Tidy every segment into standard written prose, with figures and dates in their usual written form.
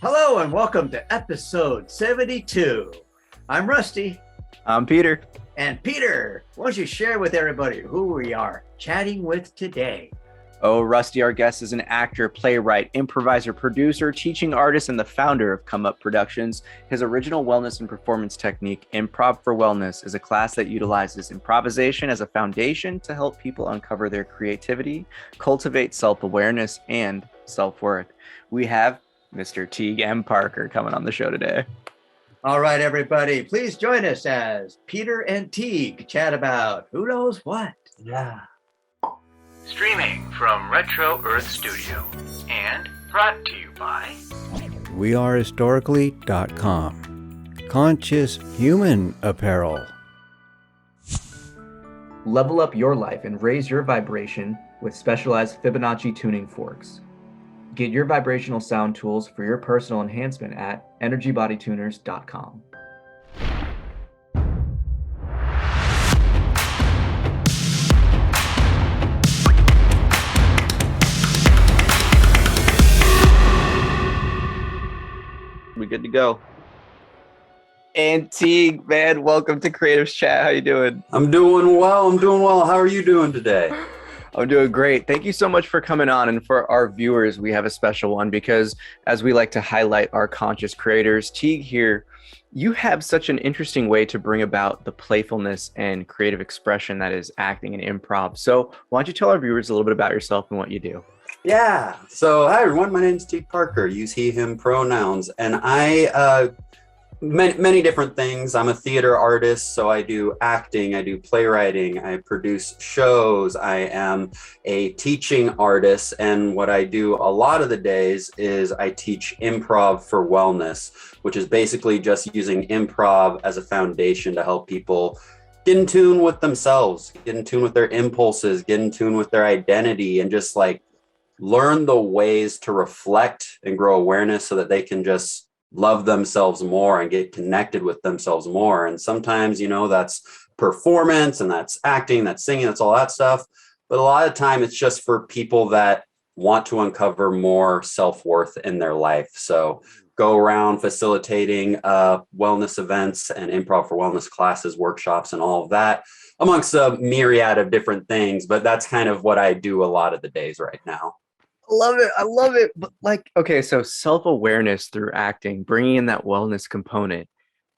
Hello and welcome to episode 72. I'm Rusty. I'm Peter. And Peter, why don't you share with everybody who we are chatting with today? Oh, Rusty, our guest is an actor, playwright, improviser, producer, teaching artist, and the founder of Come Up Productions. His original wellness and performance technique, Improv For Wellness, is a class that utilizes improvisation as a foundation to help people uncover their creativity, cultivate self-awareness, and self-worth. We have Mr. Teague M Parker coming on the show today. All right, everybody, please join us as Peter and Teague chat about who knows what. Yeah. Streaming from Retro Earth Studio and brought to you by wearehistorically.com. Conscious human apparel. Level up your life and raise your vibration with specialized Fibonacci tuning forks. Get your vibrational sound tools for your personal enhancement at energybodytuners.com. We good to go. And Teague, man, welcome to Creatives Chat. How you doing? I'm doing well. How are you doing today? I'm doing great. Thank you so much for coming on. And for our viewers, we have a special one because as we like to highlight our conscious creators, Teague here, you have such an interesting way to bring about the playfulness and creative expression that is acting and improv. So why don't you tell our viewers a little bit about yourself and what you do? Yeah. So hi, everyone. My name is Teague Parker. Use he, him pronouns. And I many different things. I'm a theater artist, so I do acting, I do playwriting, I produce shows, I am a teaching artist, and what I do a lot of the days is I teach Improv for Wellness, which is basically just using improv as a foundation to help people get in tune with themselves, get in tune with their impulses, get in tune with their identity, and just like learn the ways to reflect and grow awareness so that they can just love themselves more and get connected with themselves more. And sometimes, that's performance and that's acting, that's singing, that's all that stuff. But a lot of time it's just for people that want to uncover more self-worth in their life. So go around facilitating wellness events and Improv for Wellness classes, workshops, and all of that, amongst a myriad of different things. But that's kind of what I do a lot of the days right now. I love it. But okay, so self-awareness through acting, bringing in that wellness component.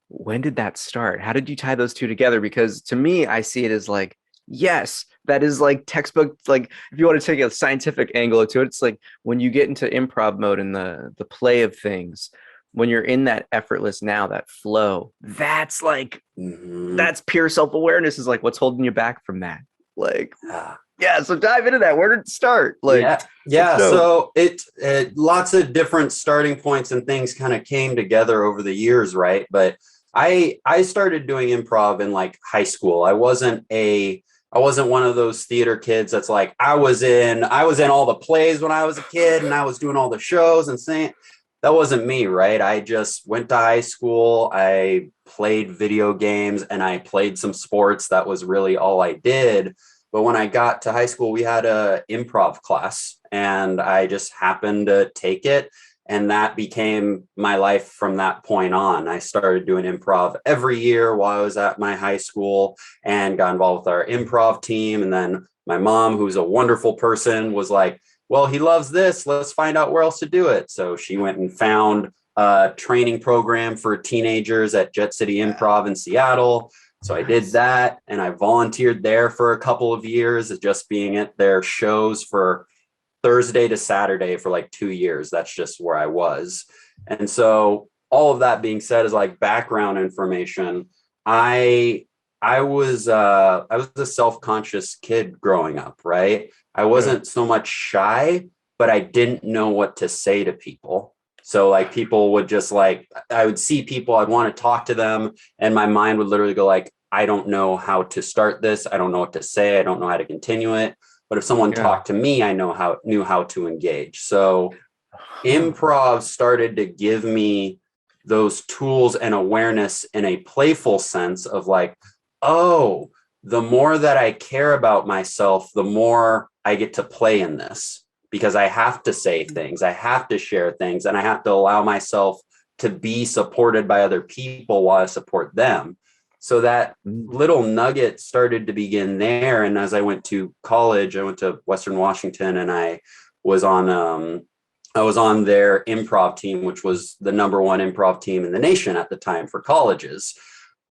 When did that start? How did you tie those two together? Because to me, I see it as like, yes, that is like textbook. Like if you want to take a scientific angle to it, it's like when you get into improv mode and the play of things, when you're in that effortless now, that flow, that's like, that's pure self-awareness is like what's holding you back from that. Like, yeah, so dive into that. Where did it start? Yeah. So it lots of different starting points and things kind of came together over the years, right? But I started doing improv in like high school. I wasn't one of those theater kids that's like I was in all the plays when I was a kid and I was doing all the shows and singing. That wasn't me, right? I just went to high school. I played video games and I played some sports. That was really all I did. But when I got to high school, we had a improv class and I just happened to take it. And that became my life from that point on. I started doing improv every year while I was at my high school and got involved with our improv team. And then my mom, who's a wonderful person, was like, well, he loves this. Let's find out where else to do it. So she went and found a training program for teenagers at Jet City Improv in Seattle. So I did that and I volunteered there for a couple of years, just being at their shows for Thursday to Saturday for like 2 years. That's just where I was. And so all of that being said is like background information. I was a self-conscious kid growing up, right? I wasn't so much shy, but I didn't know what to say to people. So like people would just like, I would see people, I'd want to talk to them and my mind would literally go like, I don't know how to start this. I don't know what to say. I don't know how to continue it. But if someone talked to me, I knew how to engage. So improv started to give me those tools and awareness in a playful sense of like, oh, the more that I care about myself, the more I get to play in this. because I have to say things, I have to share things, and I have to allow myself to be supported by other people while I support them. So that little nugget started to begin there. And as I went to college, I went to Western Washington, and I was on their improv team, which was the #1 improv team in the nation at the time for colleges,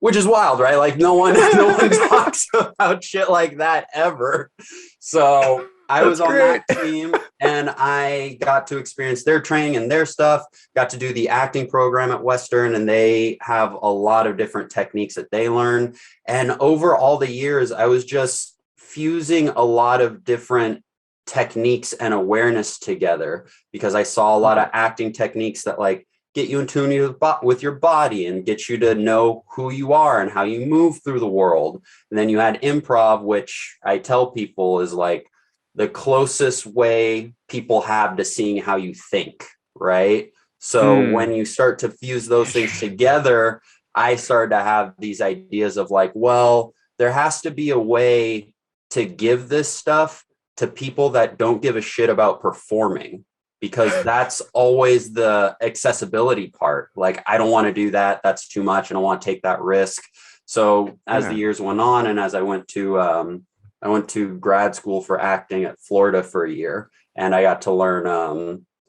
which is wild, right? Like no one talks about shit like that ever. So I was on that team, and I got to experience their training and their stuff, got to do the acting program at Western, and they have a lot of different techniques that they learn. And over all the years, I was just fusing a lot of different techniques and awareness together, because I saw a lot of acting techniques that like get you in tune with your body and get you to know who you are and how you move through the world. And then you had improv, which I tell people is like the closest way people have to seeing how you think, right? So when you start to fuse those things together, I started to have these ideas of like, well, there has to be a way to give this stuff to people that don't give a shit about performing, because that's always the accessibility part. Like, I don't want to do that. That's too much. I don't want to take that risk. So as the years went on, and as I went to grad school for acting at Florida for a year, and I got to learn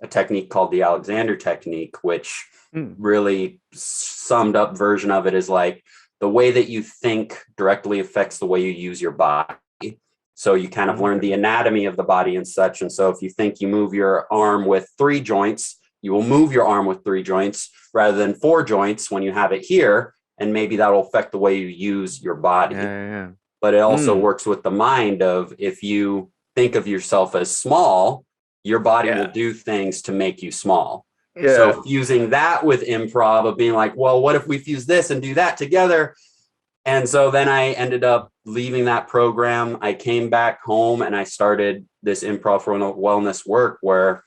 a technique called the Alexander technique, which really summed up version of it is like the way that you think directly affects the way you use your body. So you kind of learn the anatomy of the body and such. And so if you think you move your arm with 3 joints, you will move your arm with 3 joints rather than 4 joints when you have it here. And maybe that will affect the way you use your body. But it also works with the mind of, if you think of yourself as small, your body will do things to make you small. So fusing that with improv of being like, well, what if we fuse this and do that together? And so then I ended up leaving that program. I came back home and I started this Improv for Wellness work, where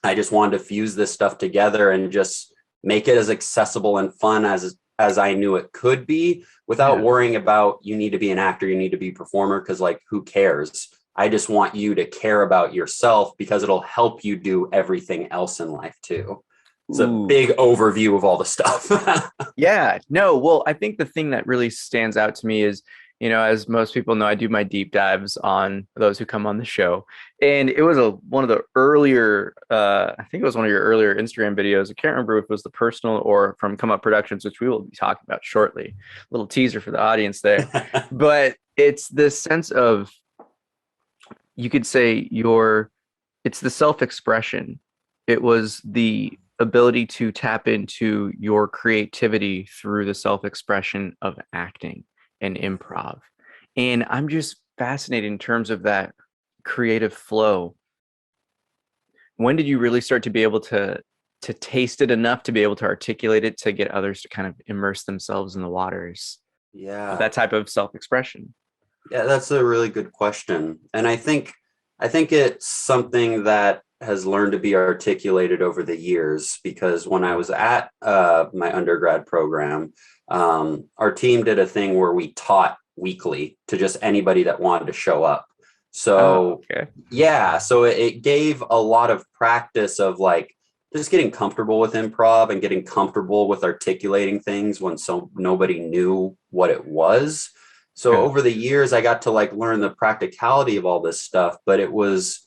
I just wanted to fuse this stuff together and just make it as accessible and fun as I knew it could be, without worrying about, you need to be an actor, you need to be a performer, because like, who cares? I just want you to care about yourself, because it'll help you do everything else in life too. It's a big overview of all the stuff. Well, I think the thing that really stands out to me is, you know, as most people know, I do my deep dives on those who come on the show. And it was one of the earlier, I think it was one of your earlier Instagram videos. I can't remember if it was the personal or from Come Up Productions, which we will be talking about shortly. A little teaser for the audience there. But it's this sense of, you could say it's the self-expression. It was the ability to tap into your creativity through the self-expression of acting and improv. And I'm just fascinated in terms of that creative flow. When did you really start to be able to taste it enough to be able to articulate it, to get others to kind of immerse themselves in the waters of that type of self-expression? Yeah, that's a really good question. And I think it's something that has learned to be articulated over the years, because when I was at my undergrad program, our team did a thing where we taught weekly to just anybody that wanted to show up. So so it gave a lot of practice of like just getting comfortable with improv and getting comfortable with articulating things when nobody knew what it was. So over the years, I got to like learn the practicality of all this stuff. But it was,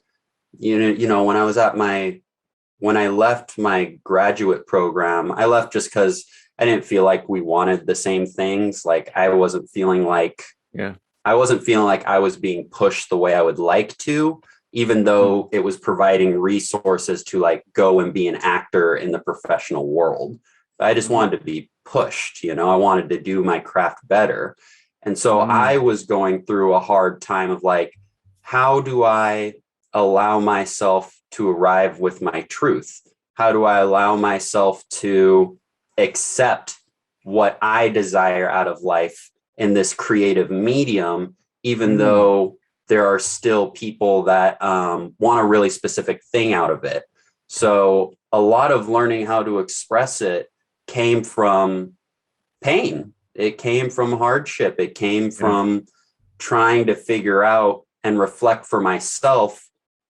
you know, when I left my graduate program, I left just because I didn't feel like we wanted the same things. Like I wasn't feeling like I was being pushed the way I would like to, even though it was providing resources to like go and be an actor in the professional world. I just wanted to be pushed, you know, I wanted to do my craft better. And so I was going through a hard time of like, how do I allow myself to arrive with my truth? How do I allow myself to accept what I desire out of life in this creative medium, even though there are still people that want a really specific thing out of it? So a lot of learning how to express it came from pain. It came from hardship. It came from trying to figure out and reflect for myself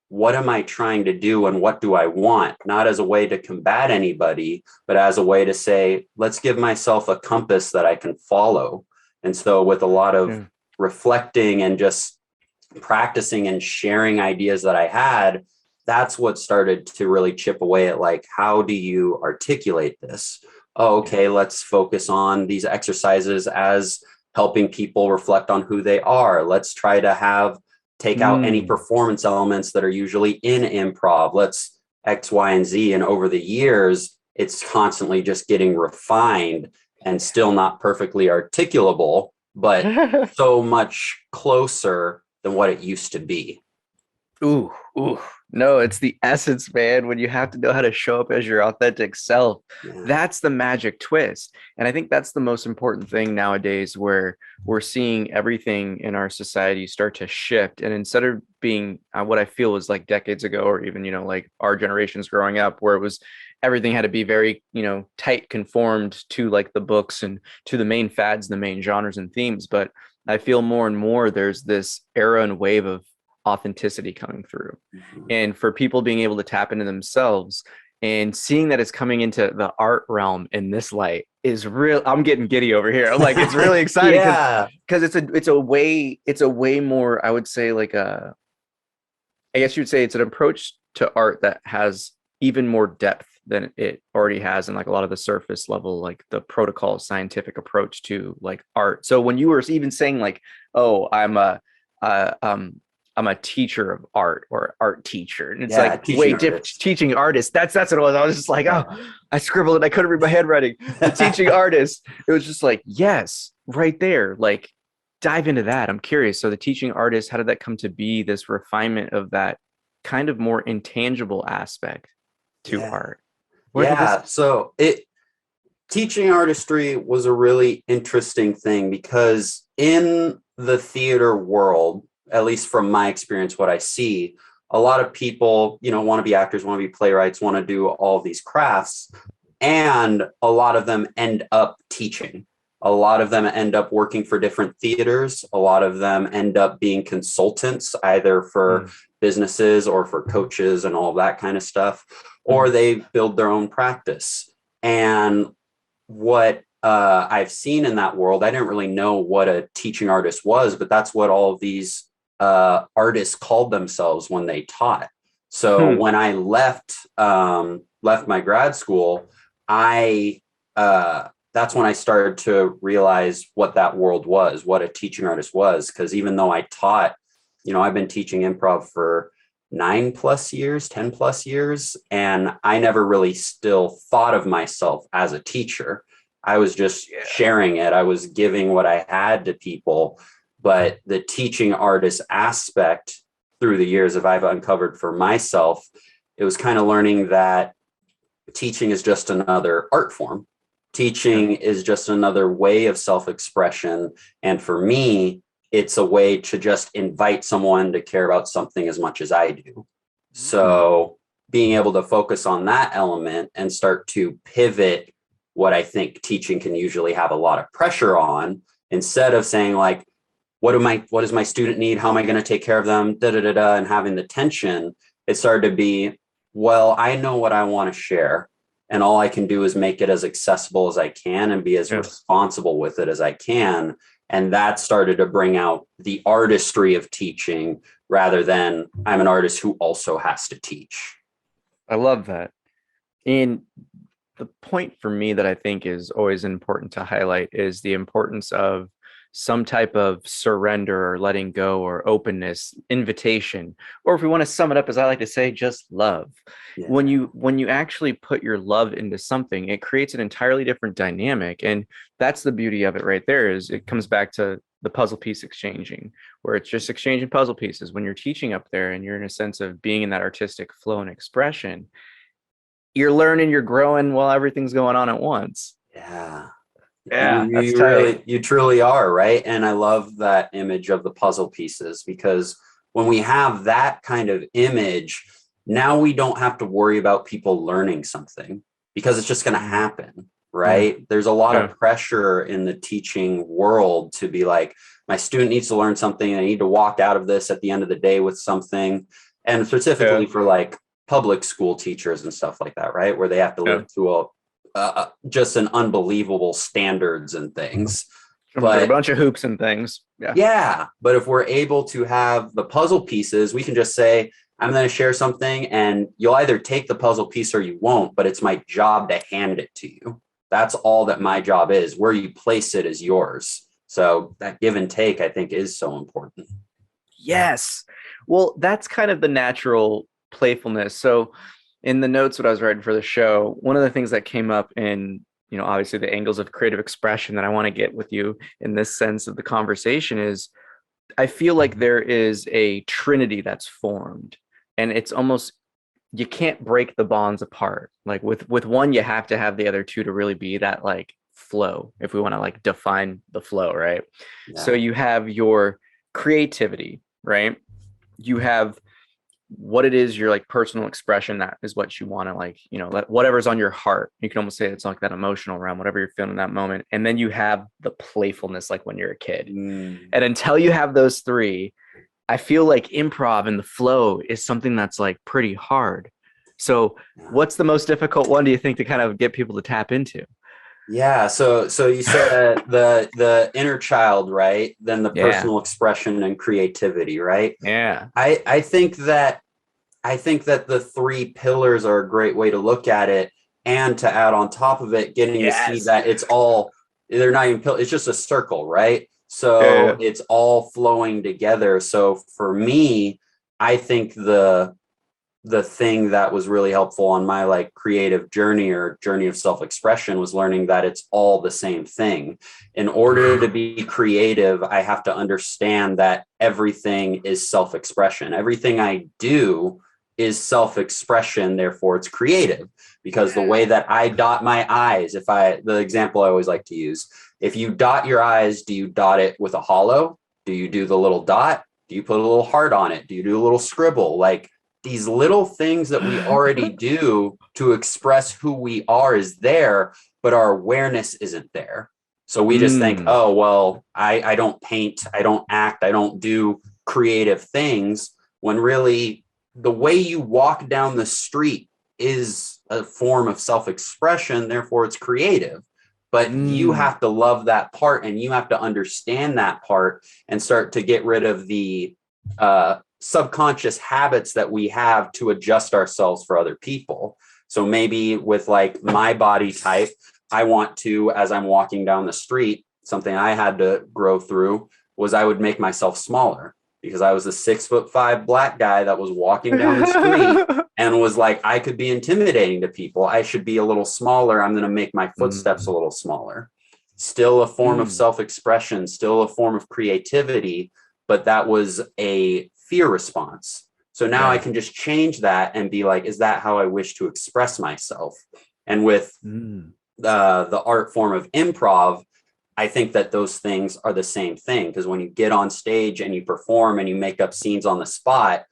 what am I trying to do and what do I want? Not as a way to combat anybody, but as a way to say, let's give myself a compass that I can follow. And so with a lot of reflecting and just practicing and sharing ideas that I had, that's what started to really chip away at, like, how do you articulate this? Oh, okay, let's focus on these exercises as helping people reflect on who they are. Let's try to take out any performance elements that are usually in improv. Let's X, Y, and Z. And over the years, it's constantly just getting refined and still not perfectly articulable, but so much closer than what it used to be. Ooh. No, it's the essence, man, when you have to know how to show up as your authentic self. Yeah. That's the magic twist. And I think that's the most important thing nowadays, where we're seeing everything in our society start to shift. And instead of being what I feel was like decades ago, or even, like our generations growing up, where it was everything had to be very, tight conformed to like the books and to the main fads, the main genres and themes. But I feel more and more there's this era and wave of authenticity coming through, and for people being able to tap into themselves and seeing that it's coming into the art realm in this light is real. I'm getting giddy over here. I'm like, it's really exciting because it's a way more, I would say, like I guess you'd say it's an approach to art that has even more depth than it already has in like a lot of the surface level, like the protocol scientific approach to like art. So when you were even saying like, oh, I'm a teacher of art, or art teacher. And it's like, wait, teaching artist. That's what it was. I was just like, oh, I scribbled it. I couldn't read my handwriting. The teaching artist. It was just like, yes, right there. Like, dive into that. I'm curious. So the teaching artist, how did that come to be, this refinement of that kind of more intangible aspect to art? So teaching artistry was a really interesting thing, because in the theater world, at least from my experience, what I see, a lot of people, want to be actors, want to be playwrights, want to do all of these crafts. And a lot of them end up teaching. A lot of them end up working for different theaters. A lot of them end up being consultants, either for businesses or for coaches and all that kind of stuff, or they build their own practice. And what I've seen in that world, I didn't really know what a teaching artist was, but that's what all of these artists called themselves when they taught. So when I left my grad school, that's when I started to realize what that world was, what a teaching artist was. Because even though I taught, I've been teaching improv for 9+ years, 10+ years, and I never really still thought of myself as a teacher. I was just sharing it. I was giving what I had to people. But the teaching artist aspect through the years that I've uncovered for myself, it was kind of learning that teaching is just another art form. Teaching is just another way of self-expression. And for me, it's a way to just invite someone to care about something as much as I do. So being able to focus on that element and start to pivot what I think teaching can usually have a lot of pressure on, instead of saying like, what does my student need? How am I going to take care of them? And having the tension, it started to be, well, I know what I want to share, and all I can do is make it as accessible as I can and be as responsible with it as I can. And that started to bring out the artistry of teaching, rather than I'm an artist who also has to teach. I love that. And the point for me that I think is always important to highlight is the importance of some type of surrender, or letting go, or openness, invitation, or if we want to sum it up, as I like to say, just love. When you actually put your love into something, it creates an entirely different dynamic. And that's the beauty of it right there, is it comes back to the puzzle piece exchanging, where it's just exchanging puzzle pieces. When you're teaching up there and you're in a sense of being in that artistic flow and expression, you're learning, you're growing while everything's going on at once. You truly are, right? And I love that image of the puzzle pieces, because when we have that kind of image, now we don't have to worry about people learning something, because it's just going to happen, right? There's a lot of pressure in the teaching world to be like, my student needs to learn something. I need to walk out of this at the end of the day with something. and specifically for like public school teachers and stuff like that, right? Where they have to live to just an unbelievable standards and things. But a bunch of hoops and things. Yeah. But if we're able to have the puzzle pieces, we can just say, I'm going to share something and you'll either take the puzzle piece or you won't, but it's my job to hand it to you. That's all that my job is. Where you place it is yours. So that give and take, I think, is so important. Yes. Well, that's kind of the natural playfulness. So in the notes that I was writing for the show, one of the things that came up in, obviously the angles of creative expression that I want to get with you in this sense of the conversation is, I feel like there is a trinity that's formed, and it's almost, you can't break the bonds apart. Like with one, you have to have the other two to really be that like flow, if we want to like define the flow, right? Yeah. So you have your creativity, right? You have what it is, your like personal expression, that is what you want to like, let whatever's on your heart. You can almost say it's like that emotional realm, whatever you're feeling in that moment. And then you have the playfulness, like when you're a kid. And until you have those three, I feel like improv and the flow is something that's like pretty hard. So what's the most difficult one, do you think, to kind of get people to tap into? Yeah. So you said the inner child, right? Then the personal expression and creativity, right? Yeah. I think that the three pillars are a great way to look at it, and to add on top of it, getting to see that they're not even pillars, it's just a circle, right? So it's all flowing together. So for me, I think the thing that was really helpful on my like creative journey or journey of self-expression was learning that it's all the same thing. In order to be creative, I have to understand that everything is self-expression. Everything I do is self-expression, therefore it's creative, because the way that I dot my I's, the example I always like to use, if you dot your I's, do you dot it with a hollow? Do you do the little dot? Do you put a little heart on it? Do you do a little scribble? Like, these little things that we already do to express who we are is there, but our awareness isn't there. So we just think, oh, well, I don't paint, I don't act, I don't do creative things, when really the way you walk down the street is a form of self-expression, therefore it's creative. But you have to love that part, and you have to understand that part and start to get rid of the subconscious habits that we have to adjust ourselves for other people. So maybe with like my body type, I want to, as I'm walking down the street, something I had to grow through was I would make myself smaller, because I was a 6'5" black guy that was walking down the street and was like, I could be intimidating to people. I should be a little smaller. I'm going to make my footsteps a little smaller. Still a form of self-expression, still a form of creativity, but that was a fear response. So now I can just change that and be like, is that how I wish to express myself? And with the art form of improv, I think that those things are the same thing, because when you get on stage and you perform and you make up scenes on the spot,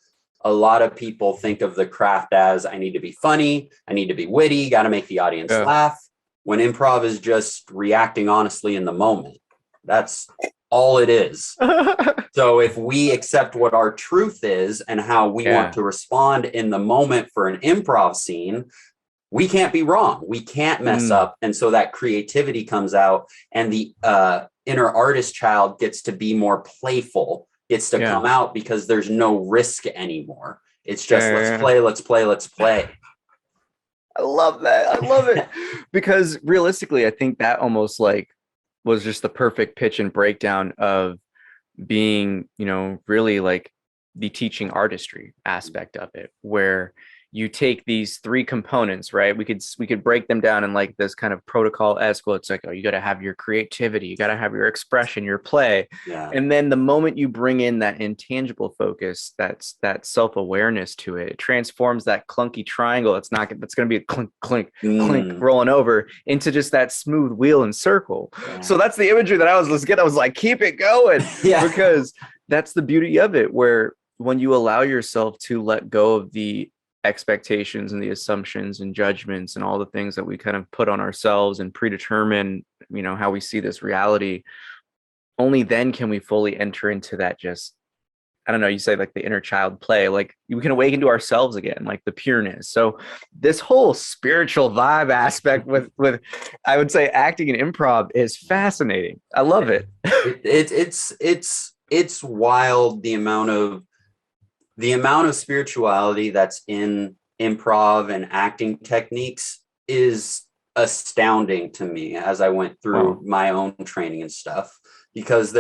a lot of people think of the craft as, I need to be funny, I need to be witty, got to make the audience laugh. When improv is just reacting honestly in the moment. That's all it is. So if we accept what our truth is and how we want to respond in the moment for an improv scene, we can't be wrong. We can't mess up. And so that creativity comes out, and the inner artist child gets to be more playful, gets to come out, because there's no risk anymore. It's just, let's play, let's play, let's play. I love that. I love it. Because realistically, I think that almost like was just the perfect pitch and breakdown of being, really like the teaching artistry aspect of it, where you take these three components, right? We could break them down in like this kind of protocol-esque. Well, it's like, oh, you got to have your creativity, you got to have your expression, your play. And then the moment you bring in that intangible focus, that's that self-awareness to it, it transforms that clunky triangle. That's going to be a clink, clink, clink rolling over into just that smooth wheel and circle. So that's the imagery that I was getting. I was like, keep it going, because that's the beauty of it, where when you allow yourself to let go of the expectations and the assumptions and judgments and all the things that we kind of put on ourselves and predetermine, how we see this reality, only then can we fully enter into that just I don't know, you say like the inner child play, like we can awaken to ourselves again, like the pureness. So this whole spiritual vibe aspect with I would say acting and improv is fascinating. I love it. It's wild the amount of spirituality that's in improv and acting techniques is astounding to me as I went through my own training and stuff, because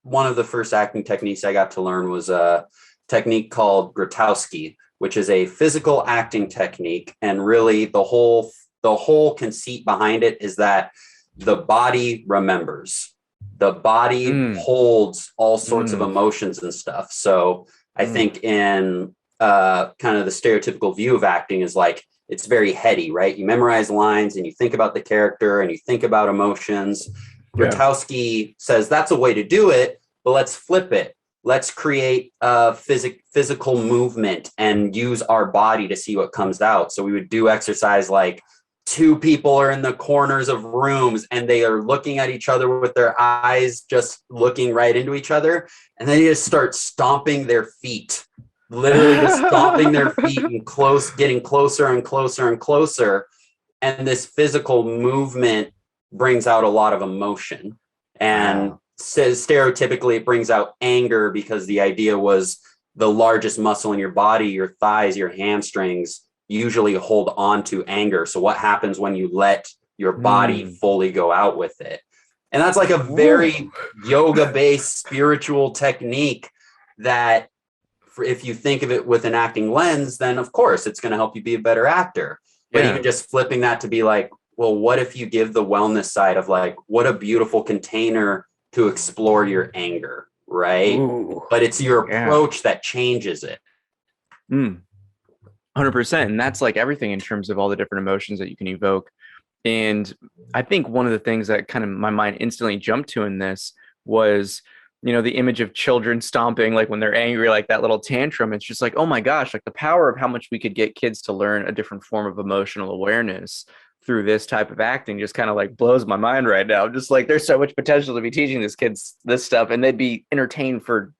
one of the first acting techniques I got to learn was a technique called Grotowski, which is a physical acting technique. And really the whole conceit behind it is that the body remembers. The body holds all sorts of emotions and stuff. So I think in kind of the stereotypical view of acting is like, it's very heady, right? You memorize lines and you think about the character and you think about emotions. Grotowski says that's a way to do it, but let's flip it. Let's create a physical movement and use our body to see what comes out. So we would do exercise like two people are in the corners of rooms and they are looking at each other with their eyes just looking right into each other. And then you just start stomping their feet, literally just stomping their feet and getting closer and closer and closer. And this physical movement brings out a lot of emotion, and says stereotypically it brings out anger, because the idea was the largest muscle in your body, your thighs, your hamstrings, usually hold on to anger. So what happens when you let your body fully go out with it? And that's like a very yoga-based spiritual technique that if you think of it with an acting lens, then of course it's going to help you be a better actor. But even just flipping that to be like, well, what if you give the wellness side of like, what a beautiful container to explore your anger, right? But it's your approach that changes it. 100%. And that's like everything in terms of all the different emotions that you can evoke. And I think one of the things that kind of my mind instantly jumped to in this was, you know, the image of children stomping, like when they're angry, like that little tantrum. It's just like, oh my gosh, like the power of how much we could get kids to learn a different form of emotional awareness through this type of acting just kind of like blows my mind right now. Just like there's so much potential to be teaching these kids this stuff, and they'd be entertained for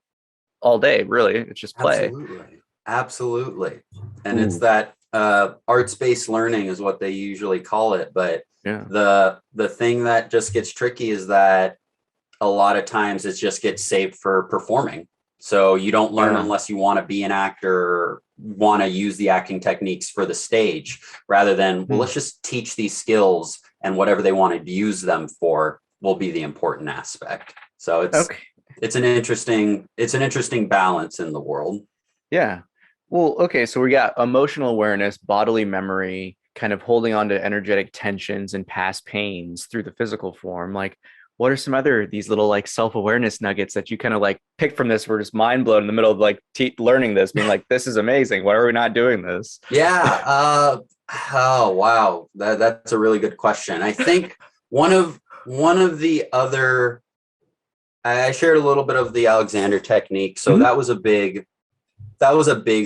all day. Really, it's just play. Absolutely. And it's that arts-based learning is what they usually call it. But the thing that just gets tricky is that a lot of times it just gets saved for performing. So you don't learn unless you want to be an actor or want to use the acting techniques for the stage, rather than, well, let's just teach these skills, and whatever they want to use them for will be the important aspect. So it's an interesting balance in the world. Yeah. Well, okay. So we got emotional awareness, bodily memory, kind of holding on to energetic tensions and past pains through the physical form. Like, what are some other these little like self-awareness nuggets that you kind of like picked from this? We're just mind blown in the middle of like learning this, being like, this is amazing. Why are we not doing this? Yeah. Oh, wow. That's a really good question. I think one of the other, I shared a little bit of the Alexander technique. So that was a big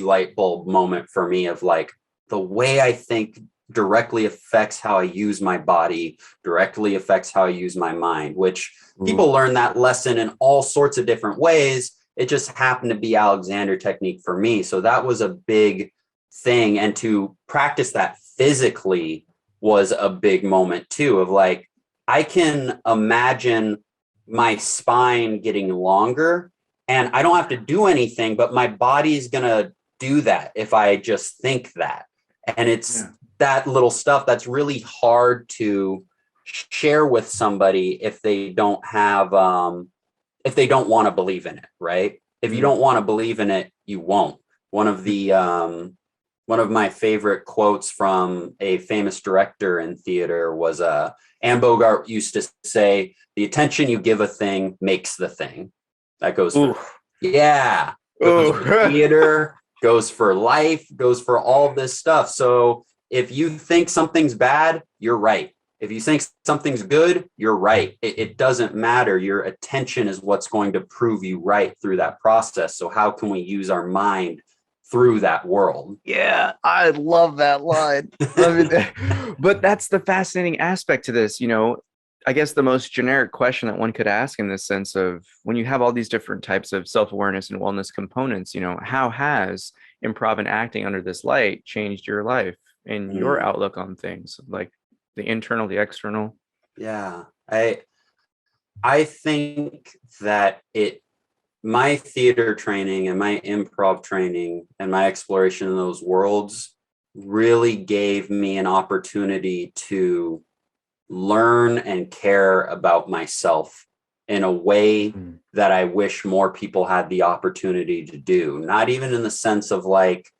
light bulb moment for me of like, the way I think directly affects how I use my body, directly affects how I use my mind, which people learn that lesson in all sorts of different ways. It just happened to be Alexander technique for me. So that was a big thing. And to practice that physically was a big moment too, of like, I can imagine my spine getting longer and I don't have to do anything, but my body's going to do that if I just think that. And it's that little stuff that's really hard to share with somebody if they don't have, if they don't want to believe in it, right? If you don't want to believe in it, you won't. One of my favorite quotes from a famous director in theater was Anne Bogart used to say, "The attention you give a thing makes the thing." That goes for, goes for theater, goes for life, goes for all this stuff. So if you think something's bad, you're right. If you think something's good, you're right. It doesn't matter. Your attention is what's going to prove you right through that process. So how can we use our mind through that world? Yeah, I love that line. But that's the fascinating aspect to this. You know, I guess the most generic question that one could ask in this sense of when you have all these different types of self-awareness and wellness components, how has improv and acting under this light changed your life and your outlook on things, like the internal, the external? Yeah, I think that my theater training and my improv training and my exploration in those worlds really gave me an opportunity to learn and care about myself in a way that I wish more people had the opportunity to do. Not even in the sense of like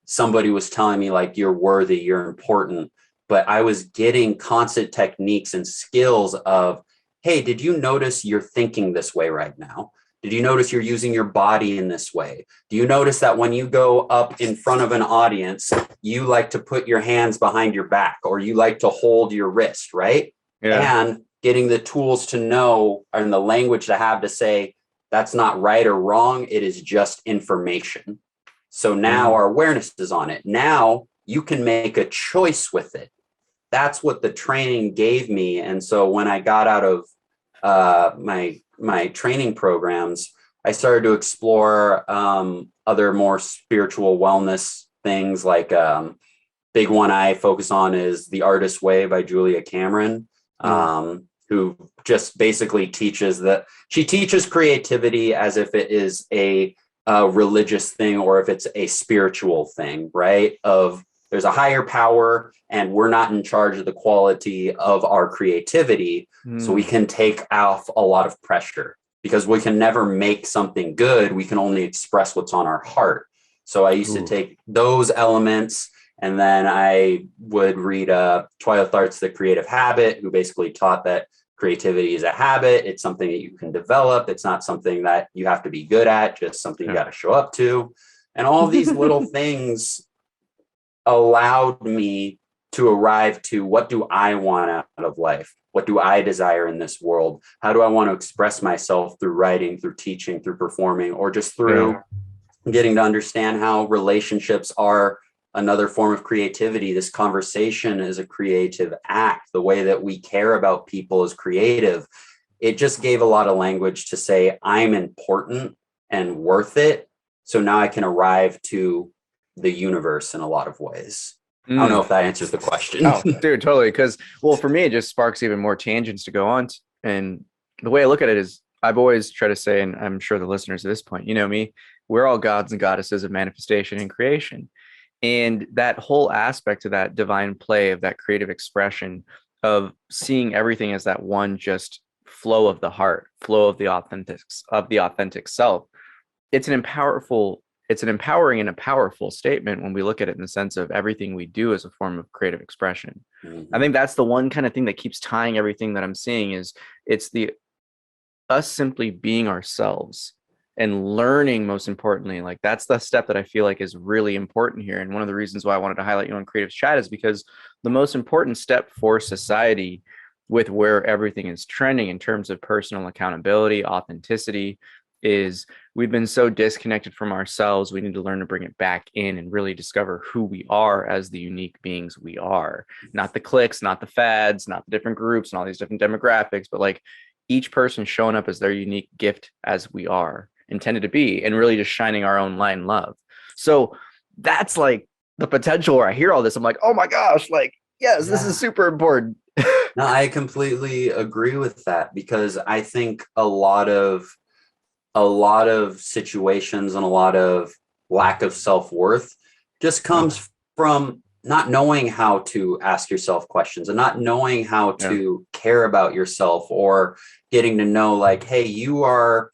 somebody was telling me like, you're worthy, you're important, but I was getting constant techniques and skills of, hey, did you notice you're thinking this way right now? Did you notice you're using your body in this way? Do you notice that when you go up in front of an audience, you like to put your hands behind your back or you like to hold your wrist, right? Yeah. And getting the tools to know and the language to have to say, that's not right or wrong. It is just information. So now our awareness is on it. Now you can make a choice with it. That's what the training gave me. And so when I got out of my training programs, I started to explore other more spiritual wellness things. Like big one I focus on is The Artist's Way by Julia Cameron, who just basically teaches she teaches creativity as if it is a religious thing or if it's a spiritual thing, right? There's a higher power and we're not in charge of the quality of our creativity. So we can take off a lot of pressure because we can never make something good. We can only express what's on our heart. So I used to take those elements, and then I would read Twilight Art's The Creative Habit, who basically taught that creativity is a habit. It's something that you can develop. It's not something that you have to be good at, just something you got to show up to. And all these little things allowed me to arrive to, what do I want out of life? What do I desire in this world? How do I want to express myself through writing, through teaching, through performing, or just through getting to understand how relationships are another form of creativity? This conversation is a creative act. The way that we care about people is creative. It just gave a lot of language to say, I'm important and worth it. So now I can arrive to the universe in a lot of ways. I don't know if that answers the question. Oh, dude, totally. Because, well, for me, it just sparks even more tangents to go on. And the way I look at it is, I've always tried to say, and I'm sure the listeners at this point, you know me, we're all gods and goddesses of manifestation and creation. And that whole aspect of that divine play, of that creative expression, of seeing everything as that one just flow of the heart, flow of the authentic self. It's an empowering and a powerful statement when we look at it in the sense of everything we do as a form of creative expression. I think that's the one kind of thing that keeps tying everything that I'm seeing is it's us simply being ourselves and learning, most importantly. Like, that's the step that I feel like is really important here. And one of the reasons why I wanted to highlight you on Creative Chat is because the most important step for society, with where everything is trending in terms of personal accountability, authenticity, is we've been so disconnected from ourselves. We need to learn to bring it back in and really discover who we are as the unique beings we are. Not the cliques, not the fads, not the different groups and all these different demographics, but like each person showing up as their unique gift as we are intended to be, and really just shining our own light and love. So that's like the potential where I hear all this. I'm like, oh my gosh, like, yes, this is super important. No, I completely agree with that, because I think a lot of situations and a lot of lack of self-worth just comes from not knowing how to ask yourself questions and not knowing how to care about yourself, or getting to know like, hey, you're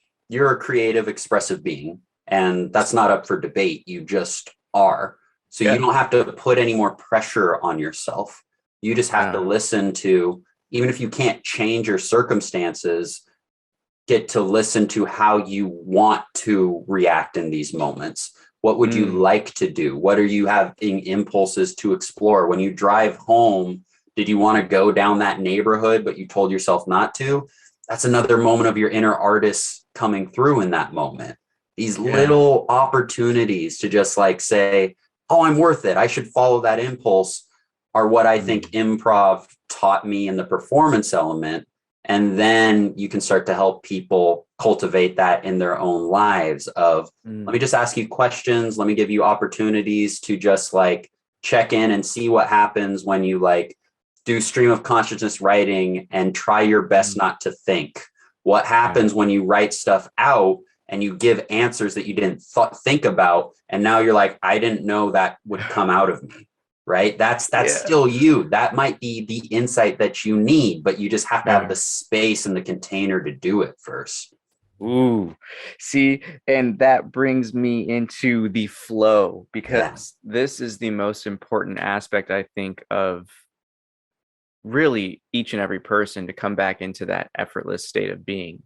a creative, expressive being, and that's not up for debate. You just are. So you don't have to put any more pressure on yourself. You just have to listen to, even if you can't change your circumstances, get to listen to how you want to react in these moments. What would you like to do? What are you having impulses to explore? When you drive home, did you want to go down that neighborhood, but you told yourself not to? That's another moment of your inner artist coming through in that moment. These little opportunities to just like say, oh, I'm worth it, I should follow that impulse, are what I think improv taught me in the performance element. And then you can start to help people cultivate that in their own lives of, let me just ask you questions. Let me give you opportunities to just like check in and see what happens when you like do stream of consciousness writing and try your best not to think. What happens when you write stuff out and you give answers that you didn't think about. And now you're like, I didn't know that would come out of me. Right. That's still you. That might be the insight that you need, but you just have to have the space and the container to do it first. Ooh, see, and that brings me into the flow, because this is the most important aspect, I think, of really each and every person to come back into that effortless state of being,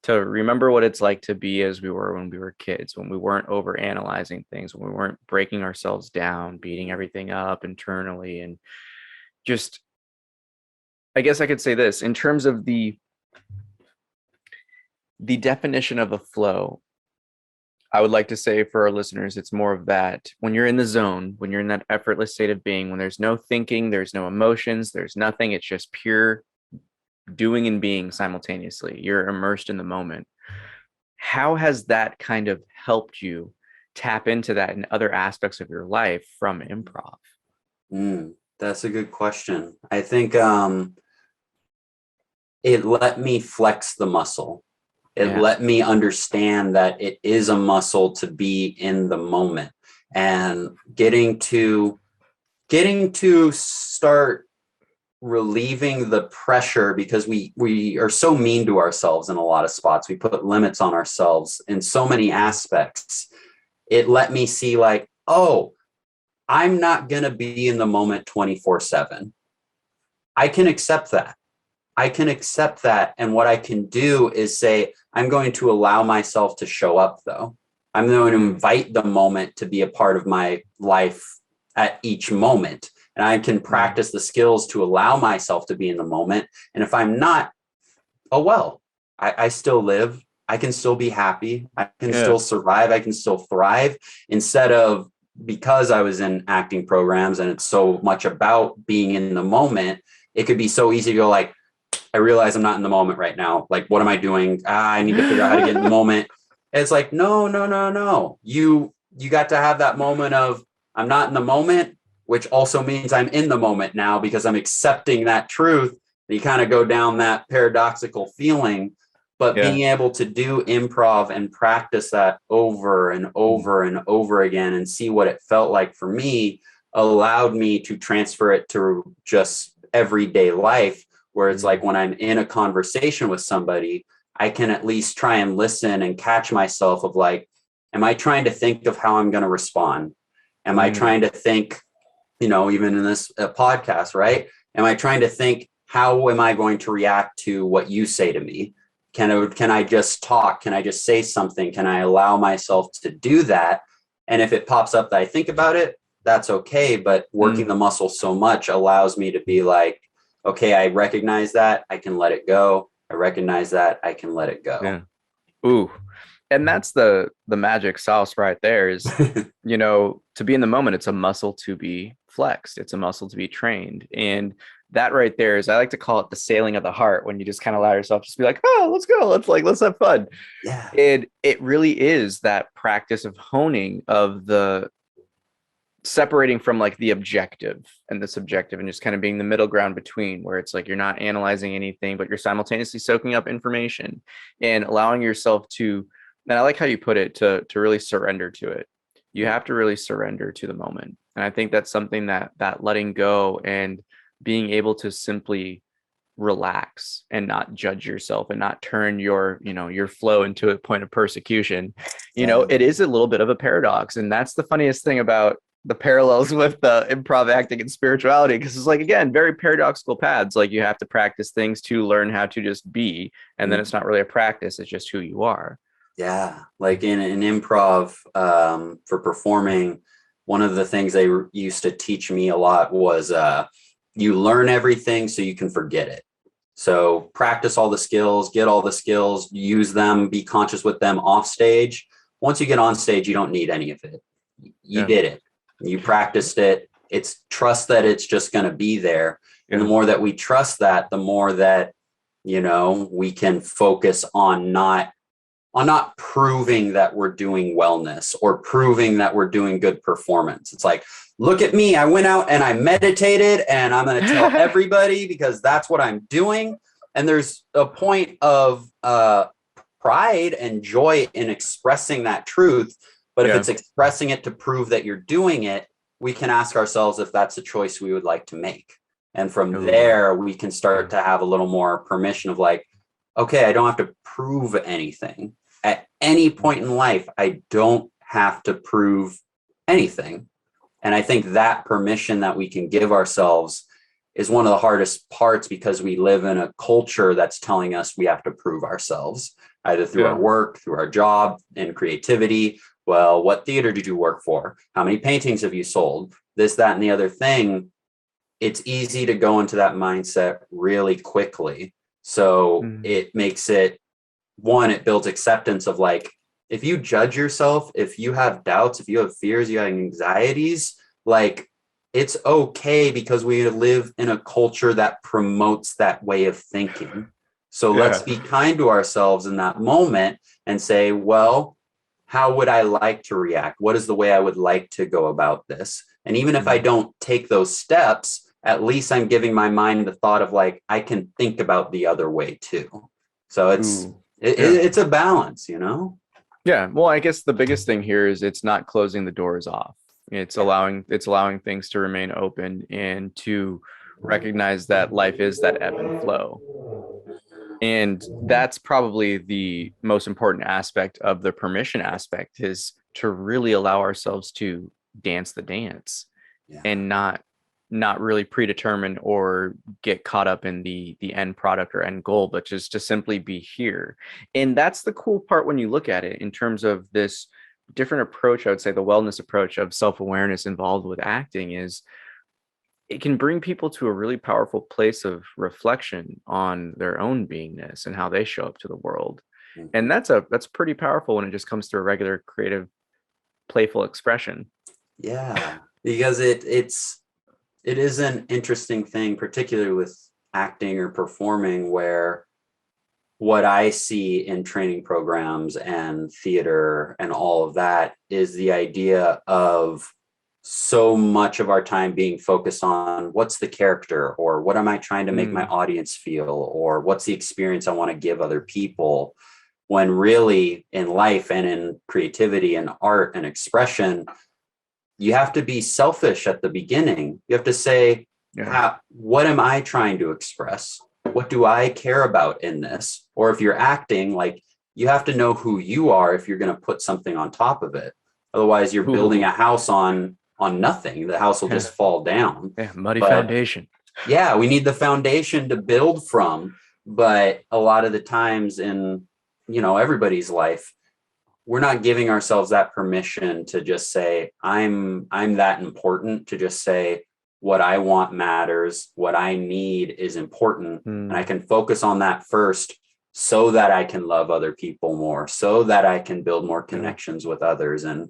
to remember what it's like to be as we were when we were kids, when we weren't over analyzing things, when we weren't breaking ourselves down, beating everything up internally. And just, I guess I could say this in terms of the definition of a flow. I would like to say for our listeners, it's more of that when you're in the zone, when you're in that effortless state of being, when there's no thinking, there's no emotions, there's nothing, it's just pure doing and being simultaneously. You're immersed in the moment. How has that kind of helped you tap into that in other aspects of your life from improv? That's a good question. I think it let me flex the muscle. It let me understand that it is a muscle to be in the moment, and getting to start relieving the pressure, because we are so mean to ourselves in a lot of spots. We put limits on ourselves in so many aspects. It let me see like, oh, I'm not going to be in the moment 24/7. I can accept that. And what I can do is say, I'm going to allow myself to show up though. I'm going to invite the moment to be a part of my life at each moment. And I can practice the skills to allow myself to be in the moment. And if I'm not, oh, well, I still live. I can still be happy. I can still survive. I can still thrive, instead of, because I was in acting programs and it's so much about being in the moment, it could be so easy to go like, I realize I'm not in the moment right now. Like, what am I doing? I need to figure out how to get in the moment. And it's like, no. You got to have that moment of, I'm not in the moment, which also means I'm in the moment now because I'm accepting that truth. You kind of go down that paradoxical feeling, but being able to do improv and practice that over and over and over again and see what it felt like for me allowed me to transfer it to just everyday life, where it's like when I'm in a conversation with somebody, I can at least try and listen and catch myself of like, am I trying to think of how I'm going to respond? Am I trying to think, even in this podcast, right? Am I trying to think, how am I going to react to what you say to me? Can I just talk? Can I just say something? Can I allow myself to do that? And if it pops up that I think about it, that's okay. But working the muscle so much allows me to be like, okay, I recognize that, I can let it go. I recognize that, I can let it go. Yeah. Ooh. And that's the magic sauce right there is, to be in the moment, it's a muscle to be flexed. It's a muscle to be trained. And that right there is, I like to call it the sailing of the heart, when you just kind of allow yourself to just be like, oh, let's go. Let's have fun. Yeah. It really is that practice of honing, of the separating from like the objective and the subjective, and just kind of being the middle ground between, where it's like you're not analyzing anything, but you're simultaneously soaking up information and allowing yourself to, and I like how you put it, to really surrender to it. You have to really surrender to the moment. And I think that's something that letting go and being able to simply relax and not judge yourself and not turn your flow into a point of persecution. It is a little bit of a paradox. And that's the funniest thing about the parallels with the improv, acting, and spirituality, because it's like, again, very paradoxical paths. Like, you have to practice things to learn how to just be, and then it's not really a practice, it's just who you are. Yeah, like in improv, for performing, one of the things they used to teach me a lot was you learn everything so you can forget it. So practice all the skills, get all the skills, use them, be conscious with them off stage. Once you get on stage, you don't need any of it. You did it. You practiced it. It's trust that it's just going to be there. And the more that we trust that, the more that we can focus on not proving that we're doing wellness or proving that we're doing good performance. It's like, look at me, I went out and I meditated and I'm going to tell everybody because that's what I'm doing. And there's a point of pride and joy in expressing that truth. But if it's expressing it to prove that you're doing it, we can ask ourselves if that's a choice we would like to make. And from there, we can start to have a little more permission of like, okay, I don't have to prove anything. At any point in life, I don't have to prove anything. And I think that permission that we can give ourselves is one of the hardest parts, because we live in a culture that's telling us we have to prove ourselves, either through our work, through our job, and creativity. Well, what theater did you work for? How many paintings have you sold? This, that, and the other thing. It's easy to go into that mindset really quickly. So it makes it, one, it builds acceptance of like, if you judge yourself, if you have doubts, if you have fears, you have anxieties, like it's okay, because we live in a culture that promotes that way of thinking. So let's be kind to ourselves in that moment and say, well, how would I like to react? What is the way I would like to go about this? And even if I don't take those steps, at least I'm giving my mind the thought of like, I can think about the other way too. So it's a balance, Yeah. Well, I guess the biggest thing here is it's not closing the doors off. It's allowing things to remain open and to recognize that life is that ebb and flow. And that's probably the most important aspect of the permission aspect, is to really allow ourselves to dance the dance and not really predetermine or get caught up in the end product or end goal, but just to simply be here. And that's the cool part when you look at it in terms of this different approach. I would say the wellness approach of self-awareness involved with acting is it can bring people to a really powerful place of reflection on their own beingness and how they show up to the world. And that's pretty powerful when it just comes to a regular creative, playful expression. Yeah, because it is an interesting thing, particularly with acting or performing, where what I see in training programs and theater and all of that is the idea of so much of our time being focused on what's the character, or what am I trying to make my audience feel, or what's the experience I want to give other people, when really in life and in creativity and art and expression, you have to be selfish at the beginning. You have to say, what am I trying to express? What do I care about in this? Or if you're acting, like, you have to know who you are if you're going to put something on top of it. Otherwise, you're building a house on nothing. The house will just fall down. Muddy foundation. Yeah, we need the foundation to build from. But a lot of the times in, everybody's life, we're not giving ourselves that permission to just say, I'm that important, to just say what I want matters, what I need is important. And I can focus on that first so that I can love other people more, so that I can build more connections with others and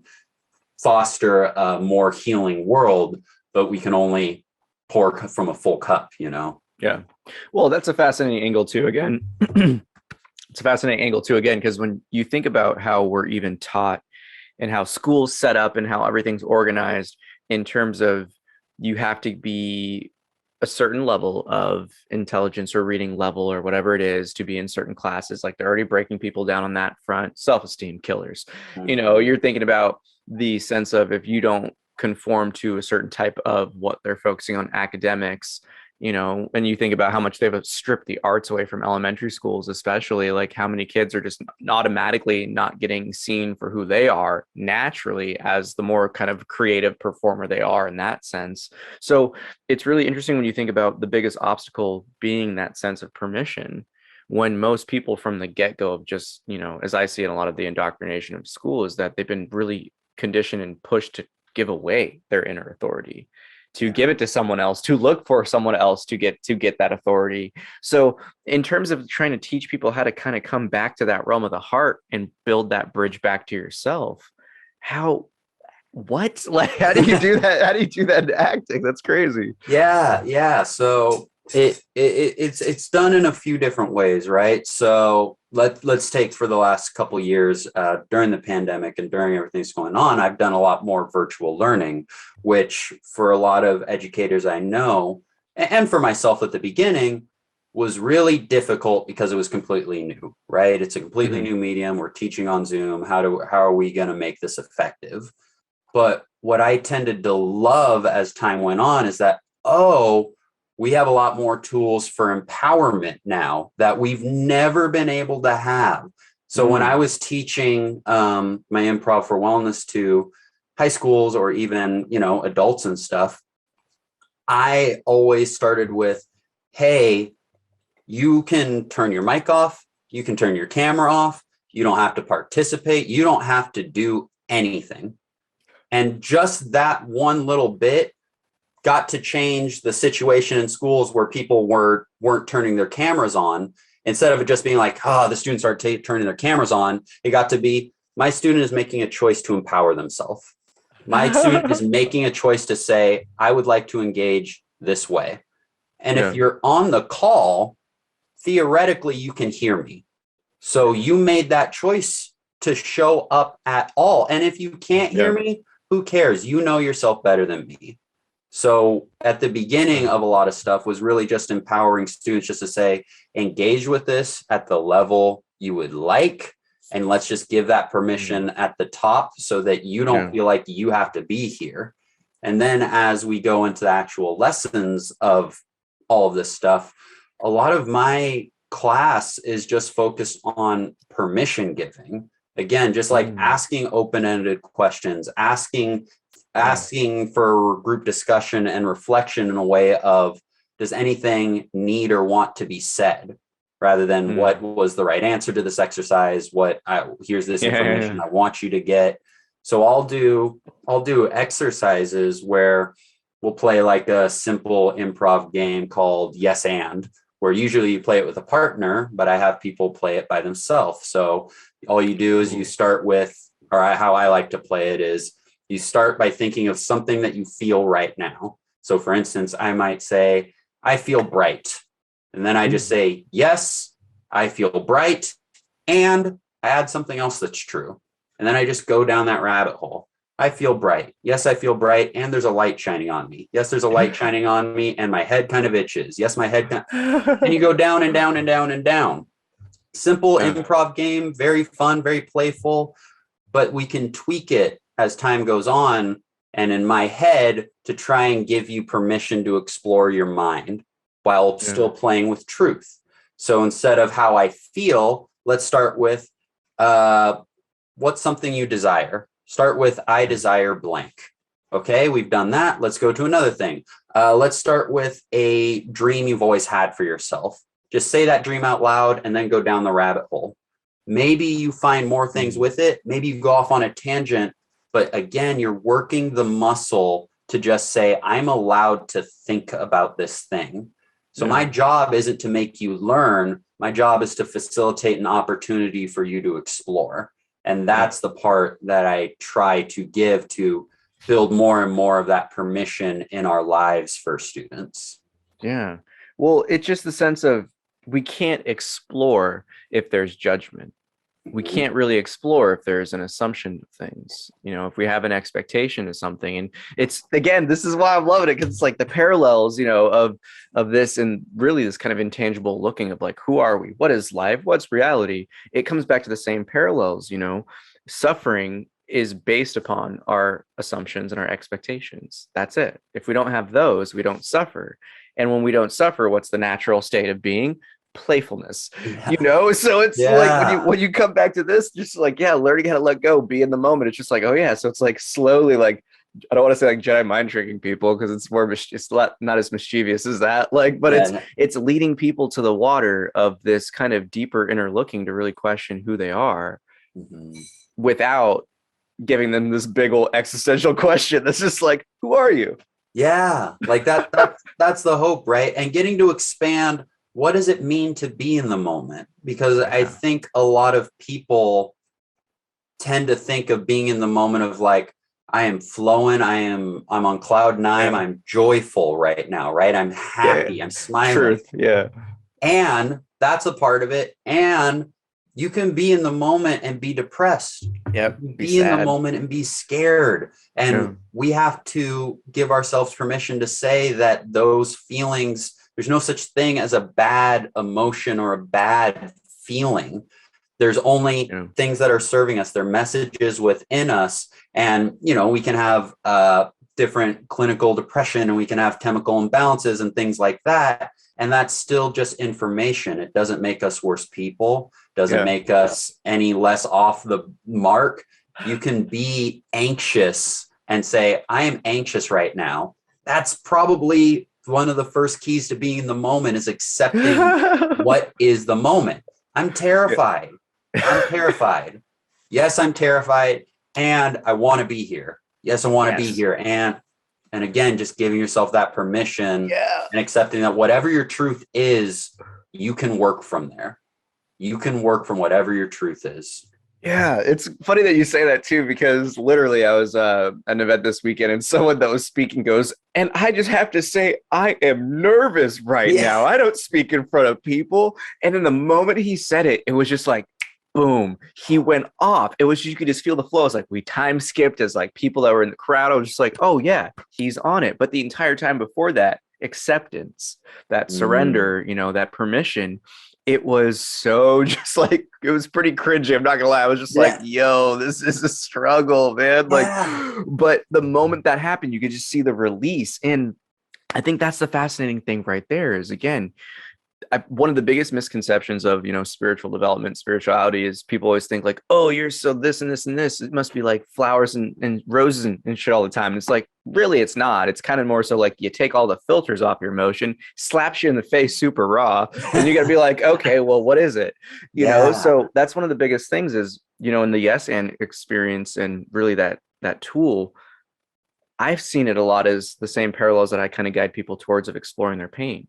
foster a more healing world. But we can only pour from a full cup, Yeah. Well, that's a fascinating angle too, again. It's a fascinating angle too, again, because when you think about how we're even taught and how school's set up and how everything's organized in terms of you have to be a certain level of intelligence or reading level or whatever it is to be in certain classes, like they're already breaking people down on that front. Self-esteem killers. You're thinking about the sense of if you don't conform to a certain type of what they're focusing on academics, and you think about how much they've stripped the arts away from elementary schools, especially, like how many kids are just automatically not getting seen for who they are naturally as the more kind of creative performer they are in that sense. So it's really interesting when you think about the biggest obstacle being that sense of permission, when most people from the get-go of just, as I see in a lot of the indoctrination of school, is that they've been really conditioned and pushed to give away their inner authority, to give it to someone else, to look for someone else to get that authority. So in terms of trying to teach people how to kind of come back to that realm of the heart and build that bridge back to yourself, how do you do that? How do you do that in acting? That's crazy. Yeah. So It's done in a few different ways, right? So let's take for the last couple of years during the pandemic and during everything that's going on, I've done a lot more virtual learning, which for a lot of educators I know, and for myself at the beginning, was really difficult because it was completely new, right? It's a completely new medium. We're teaching on Zoom. How are we going to make this effective? But what I tended to love as time went on is that, we have a lot more tools for empowerment now that we've never been able to have. So when I was teaching my Improv for Wellness to high schools or even, adults and stuff, I always started with, hey, you can turn your mic off. You can turn your camera off. You don't have to participate. You don't have to do anything. And just that one little bit got to change the situation in schools where people weren't turning their cameras on. Instead of it just being like, the students are turning their cameras on, it got to be, my student is making a choice to empower themselves. My student is making a choice to say, I would like to engage this way. And if you're on the call, theoretically, you can hear me. So you made that choice to show up at all. And if you can't hear me, who cares? You know yourself better than me. So at the beginning of a lot of stuff was really just empowering students just to say, engage with this at the level you would like. And let's just give that permission at the top so that you don't feel like you have to be here. And then as we go into the actual lessons of all of this stuff, a lot of my class is just focused on permission giving. Again, just like asking open-ended questions, asking for group discussion and reflection in a way of, does anything need or want to be said, rather than what was the right answer to this exercise? Here's this information I want you to get. So I'll do exercises where we'll play like a simple improv game called Yes and, where usually you play it with a partner, but I have people play it by themselves. So all you do is you start with, or how I like to play it is, you start by thinking of something that you feel right now. So for instance, I might say, I feel bright. And then I just say, yes, I feel bright. And I add something else that's true. And then I just go down that rabbit hole. I feel bright. Yes, I feel bright. And there's a light shining on me. Yes, there's a light shining on me. And my head kind of itches. Yes, my head. And you go down and down and down and down. Simple improv game, very fun, very playful. But we can tweak it as time goes on, and in my head, to try and give you permission to explore your mind while still playing with truth. So instead of how I feel, let's start with what's something you desire. Start with, I desire blank. Okay, we've done that. Let's go to another thing. Let's start with a dream you've always had for yourself. Just say that dream out loud and then go down the rabbit hole. Maybe you find more things with it. Maybe you go off on a tangent. But again, you're working the muscle to just say, I'm allowed to think about this thing. So my job isn't to make you learn. My job is to facilitate an opportunity for you to explore. And that's the part that I try to give to build more and more of that permission in our lives for students. Yeah. Well, it's just the sense of, we can't explore if there's judgment. We can't really explore if there's an assumption of things, if we have an expectation of something. And it's, again, this is why I'm loving it, because it's like the parallels, of this and really this kind of intangible looking of like, who are we? What is life? What's reality? It comes back to the same parallels, suffering is based upon our assumptions and our expectations. That's it. If we don't have those, we don't suffer. And when we don't suffer, what's the natural state of being? Playfulness, so it's like when you come back to this, just like learning how to let go, be in the moment. It's just like, so it's like slowly, like, I don't want to say like Jedi mind tricking people, because it's more it's not as mischievous as that, but it's leading people to the water of this kind of deeper inner looking to really question who they are without giving them this big old existential question that's just like, who are you? Like that's the hope, right? And getting to expand, what does it mean to be in the moment? Because I think a lot of people tend to think of being in the moment of like, I am flowing. I'm on cloud nine. Yeah. I'm joyful right now, right? I'm happy. I'm smiling. Truth. Yeah. And that's a part of it. And you can be in the moment and be depressed. Yep. Be in the moment and be scared. And we have to give ourselves permission to say that those feelings, there's no such thing as a bad emotion or a bad feeling. There's only things that are serving us. They're messages within us. And, you know, we can have different clinical depression, and we can have chemical imbalances and things like that. And that's still just information. It doesn't make us worse people, doesn't make us any less off the mark. You can be anxious and say, I am anxious right now. That's probably one of the first keys to being in the moment, is accepting what is the moment. I'm terrified. I'm terrified. Yes, I'm terrified. And I want to be here. Yes, I want to be here. And again, just giving yourself that permission and accepting that whatever your truth is, you can work from there. You can work from whatever your truth is. Yeah, it's funny that you say that too, because literally I was at an event this weekend and someone that was speaking goes, and I just have to say, I am nervous right now. I don't speak in front of people. And in the moment he said it, it was just like, boom, he went off. It was, you could just feel the flow. It's like we time skipped as like people that were in the crowd. I was just like, oh yeah, he's on it. But the entire time before that, acceptance, that surrender, you know, that permission, it was so just like, it was pretty cringy. I'm not gonna lie. I was just like, yo, this is a struggle, man. Like, but the moment that happened, you could just see the release. And I think that's the fascinating thing right there is, again, one of the biggest misconceptions of, you know, spiritual development, spirituality is people always think like, oh, you're so this and this and this. It must be like flowers and roses and shit all the time. And it's like, really, it's not. It's kind of more so like you take all the filters off your emotion, slaps you in the face super raw, and you got to be like, okay, well, what is it? You know, so that's one of the biggest things is, you know, in the yes and experience and really that tool, I've seen it a lot as the same parallels that I kind of guide people towards of exploring their pain.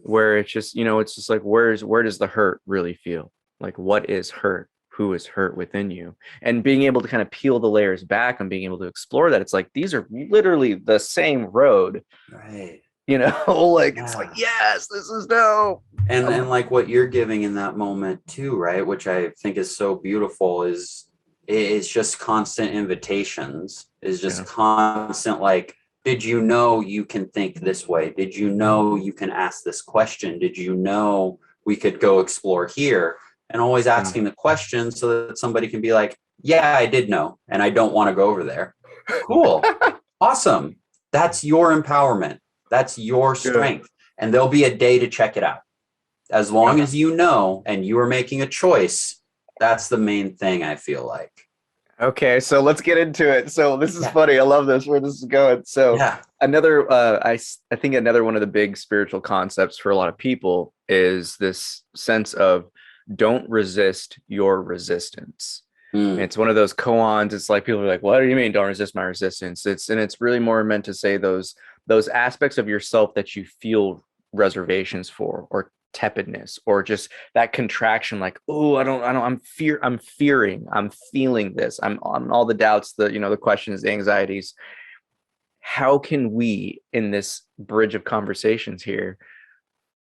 Where it's just, you know, it's just like, where does the hurt really feel? Like, what is hurt? Who is hurt within you? And being able to kind of peel the layers back and being able to explore that, it's like, these are literally the same road. Right. You know, like, it's like, yes, this is dope. And like what you're giving in that moment too, right? Which I think is so beautiful is just constant invitations, is just constant, like, did you know you can think this way? Did you know you can ask this question? Did you know we could go explore here? And always asking the question so that somebody can be like, yeah, I did know, and I don't want to go over there. Cool. Awesome. That's your empowerment. That's your strength. And there'll be a day to check it out. As long as you know and you are making a choice, that's the main thing, I feel like. Okay, so let's get into it. So this is funny. I love this, where this is going. So another, I think another one of the big spiritual concepts for a lot of people is this sense of don't resist your resistance. It's one of those koans. It's like people are like, what do you mean don't resist my resistance? It's really more meant to say those aspects of yourself that you feel reservations for, or tepidness, or just that contraction, like, oh, I'm fearing, I'm feeling this, I'm on all the doubts, the questions, the anxieties. How can we, in this bridge of conversations here,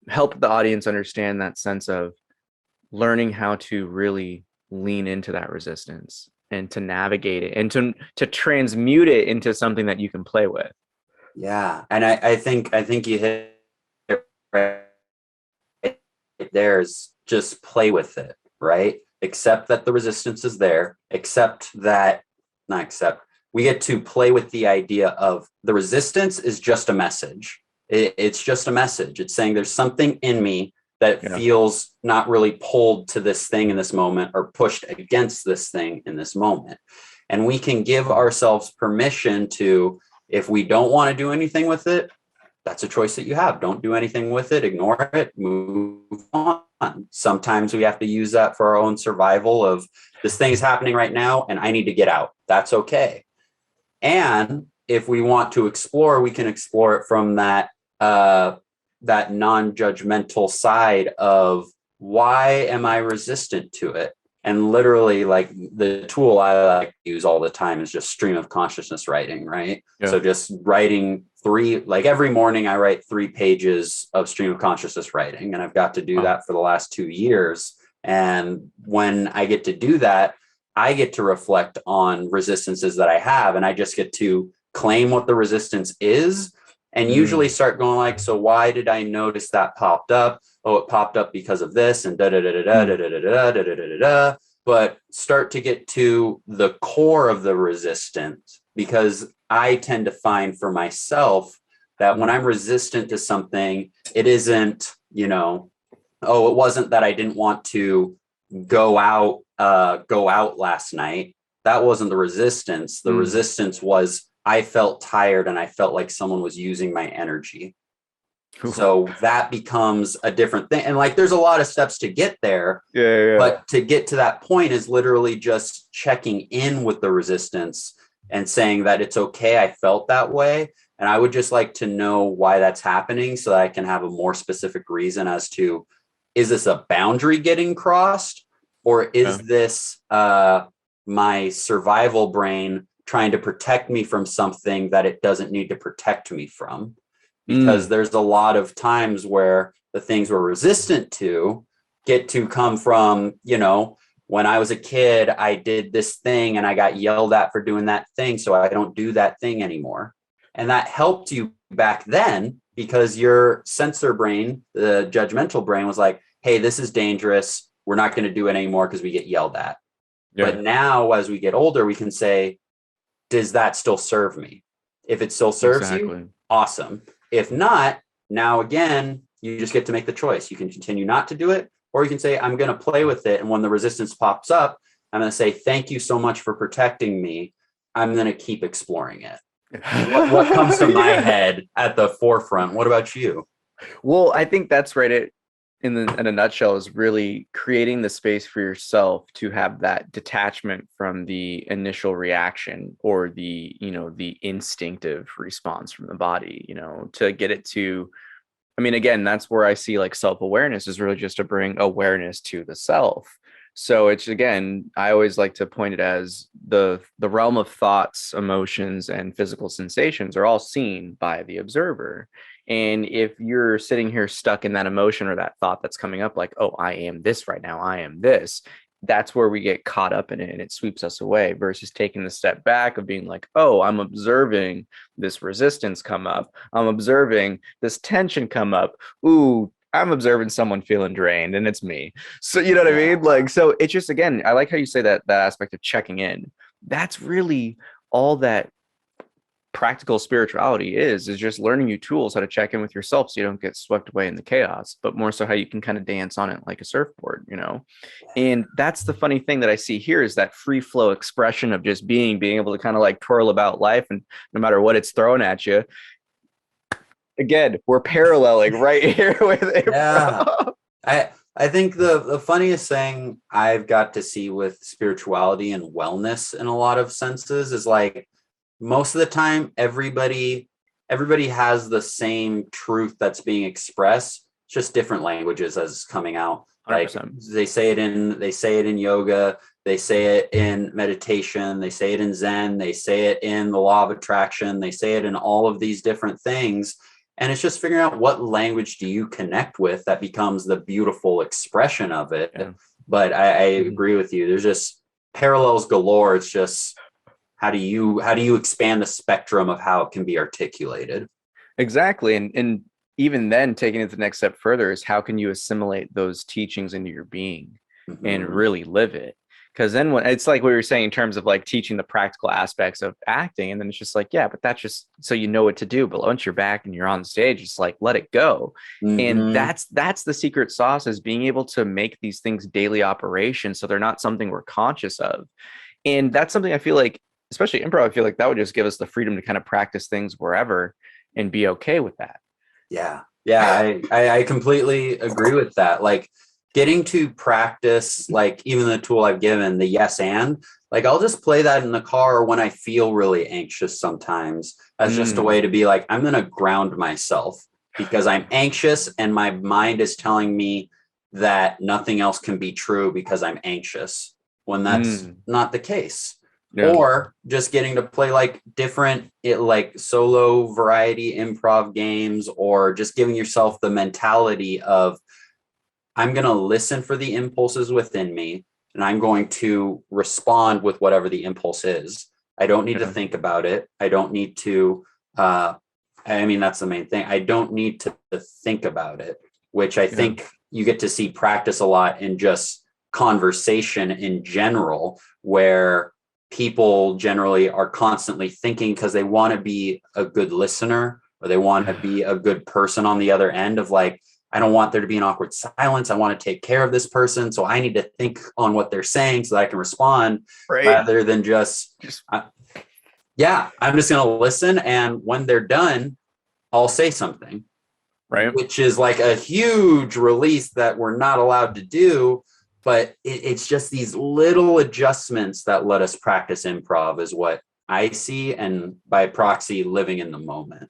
help the audience understand that sense of learning how to really lean into that resistance and to navigate it and to transmute it into something that you can play with? Yeah. And I think you hit it right. There's just play with it, right? Accept that the resistance is there. We get to play with the idea of the resistance is just a message. It's just a message. It's saying there's something in me that feels not really pulled to this thing in this moment, or pushed against this thing in this moment. And we can give ourselves permission to, if we don't want to do anything with it, that's a choice that you have. Don't do anything with it. Ignore it. Move on. Sometimes we have to use that for our own survival of, this thing is happening right now and I need to get out. That's okay. And if we want to explore, we can explore it from that non-judgmental side of, why am I resistant to it? And literally, like, the tool I like to use all the time is just stream of consciousness writing, right? Yeah. So just writing every morning I write 3 pages of stream of consciousness writing. And I've got to do that for the last 2 years. And when I get to do that, I get to reflect on resistances that I have, and I just get to claim what the resistance is, and usually start going like, so why did I notice that popped up? Oh, it popped up because of this, and da da da da da da da da da da da. But start to get to the core of the resistance, because I tend to find for myself that when I'm resistant to something, it isn't, oh, it wasn't that I didn't want to go out last night. That wasn't the resistance. The resistance was I felt tired and I felt like someone was using my energy. So that becomes a different thing. And like, there's a lot of steps to get there. Yeah. But to get to that point is literally just checking in with the resistance and saying that it's okay. I felt that way. And I would just like to know why that's happening so that I can have a more specific reason as to, is this a boundary getting crossed? Or is this my survival brain trying to protect me from something that it doesn't need to protect me from? Because there's a lot of times where the things we're resistant to get to come from, when I was a kid, I did this thing and I got yelled at for doing that thing. So I don't do that thing anymore. And that helped you back then because your sensor brain, the judgmental brain, was like, hey, this is dangerous. We're not going to do it anymore because we get yelled at. Yeah. But now as we get older, we can say, does that still serve me? If it still serves you, awesome. If not, now again, you just get to make the choice. You can continue not to do it, or you can say, I'm going to play with it. And when the resistance pops up, I'm going to say, thank you so much for protecting me. I'm going to keep exploring it. What comes to my head at the forefront? What about you? Well, I think that's right. It in a nutshell is really creating the space for yourself to have that detachment from the initial reaction or the instinctive response from the body, to get it to, again, that's where I see like self-awareness is really just to bring awareness to the self. So it's, again, I always like to point it as the realm of thoughts, emotions, and physical sensations are all seen by the observer. And if you're sitting here stuck in that emotion or that thought that's coming up, like, oh, I am this right now, I am this, that's where we get caught up in it and it sweeps us away, versus taking the step back of being like, oh, I'm observing this resistance come up. I'm observing this tension come up. Ooh, I'm observing someone feeling drained and it's me. So, you know what I mean? Like, so it's just, again, I like how you say that aspect of checking in. That's really all that practical spirituality is just learning new tools how to check in with yourself so you don't get swept away in the chaos, but more so how you can kind of dance on it like a surfboard, And that's the funny thing that I see here is that free flow expression of just being able to kind of like twirl about life, and no matter what it's thrown at you. Again, we're paralleling right here with it. Yeah. I think the funniest thing I've got to see with spirituality and wellness in a lot of senses is like, most of the time, everybody has the same truth that's being expressed, just different languages as coming out. 100%. Like they say it in yoga, they say it in meditation, they say it in Zen, they say it in the law of attraction, they say it in all of these different things. And it's just figuring out what language do you connect with that becomes the beautiful expression of it. Yeah. But I agree with you. There's just parallels galore. It's just, how do you expand the spectrum of how it can be articulated? Exactly. And even then, taking it the next step further is how can you assimilate those teachings into your being and really live it? Because then when it's like we were saying in terms of like teaching the practical aspects of acting, and then it's just like, yeah, but that's just so you know what to do. But once you're back and you're on stage, it's like, let it go. And that's the secret sauce, is being able to make these things daily operations so they're not something we're conscious of. And that's something I feel like, especially improv, I feel like that would just give us the freedom to kind of practice things wherever and be okay with that. Yeah. I completely agree with that. Like getting to practice, like even the tool I've given, the yes and, like I'll just play that in the car when I feel really anxious sometimes. That's just a way to be like, I'm going to ground myself because I'm anxious and my mind is telling me that nothing else can be true because I'm anxious. when that's not the case. Yeah. Or just getting to play like different like solo variety improv games, or just giving yourself the mentality of, I'm going to listen for the impulses within me and I'm going to respond with whatever the impulse is. I don't need to think about it. I don't need to, I mean, that's the main thing. I don't need to think about it, which I think you get to see practice a lot in just conversation in general, where people generally are constantly thinking because they want to be a good listener, or they want to be a good person on the other end of like, I don't want there to be an awkward silence. I want to take care of this person. So I need to think on what they're saying so that I can respond, rather than just I'm just going to listen. And when they're done, I'll say something, right? Which is like a huge release that we're not allowed to do. But it's just these little adjustments that let us practice improv is what I see. And by proxy, living in the moment.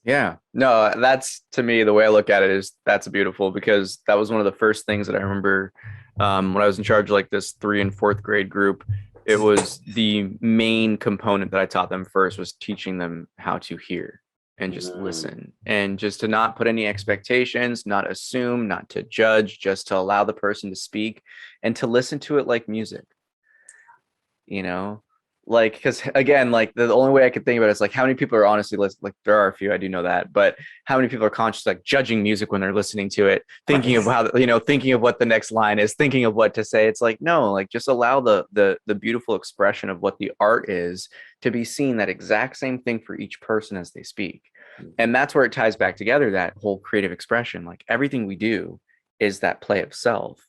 Yeah, no, that's, to me, the way I look at it is that's beautiful, because that was one of the first things that I remember when I was in charge of like this 3th and 4th grade group. It was the main component that I taught them first, was teaching them how to hear and just listen, and just to not put any expectations, not assume, not to judge, just to allow the person to speak and to listen to it like music, you know, like, because again, like the only way I could think about it is like, how many people are honestly listening? Like, there are a few, I do know that, but how many people are conscious, like judging music when they're listening to it, thinking of how, you know, thinking of what the next line is, thinking of what to say. It's like, no, like just allow the beautiful expression of what the art is to be seen, that exact same thing for each person as they speak. And that's where it ties back together, that whole creative expression. Like everything we do is that play of self,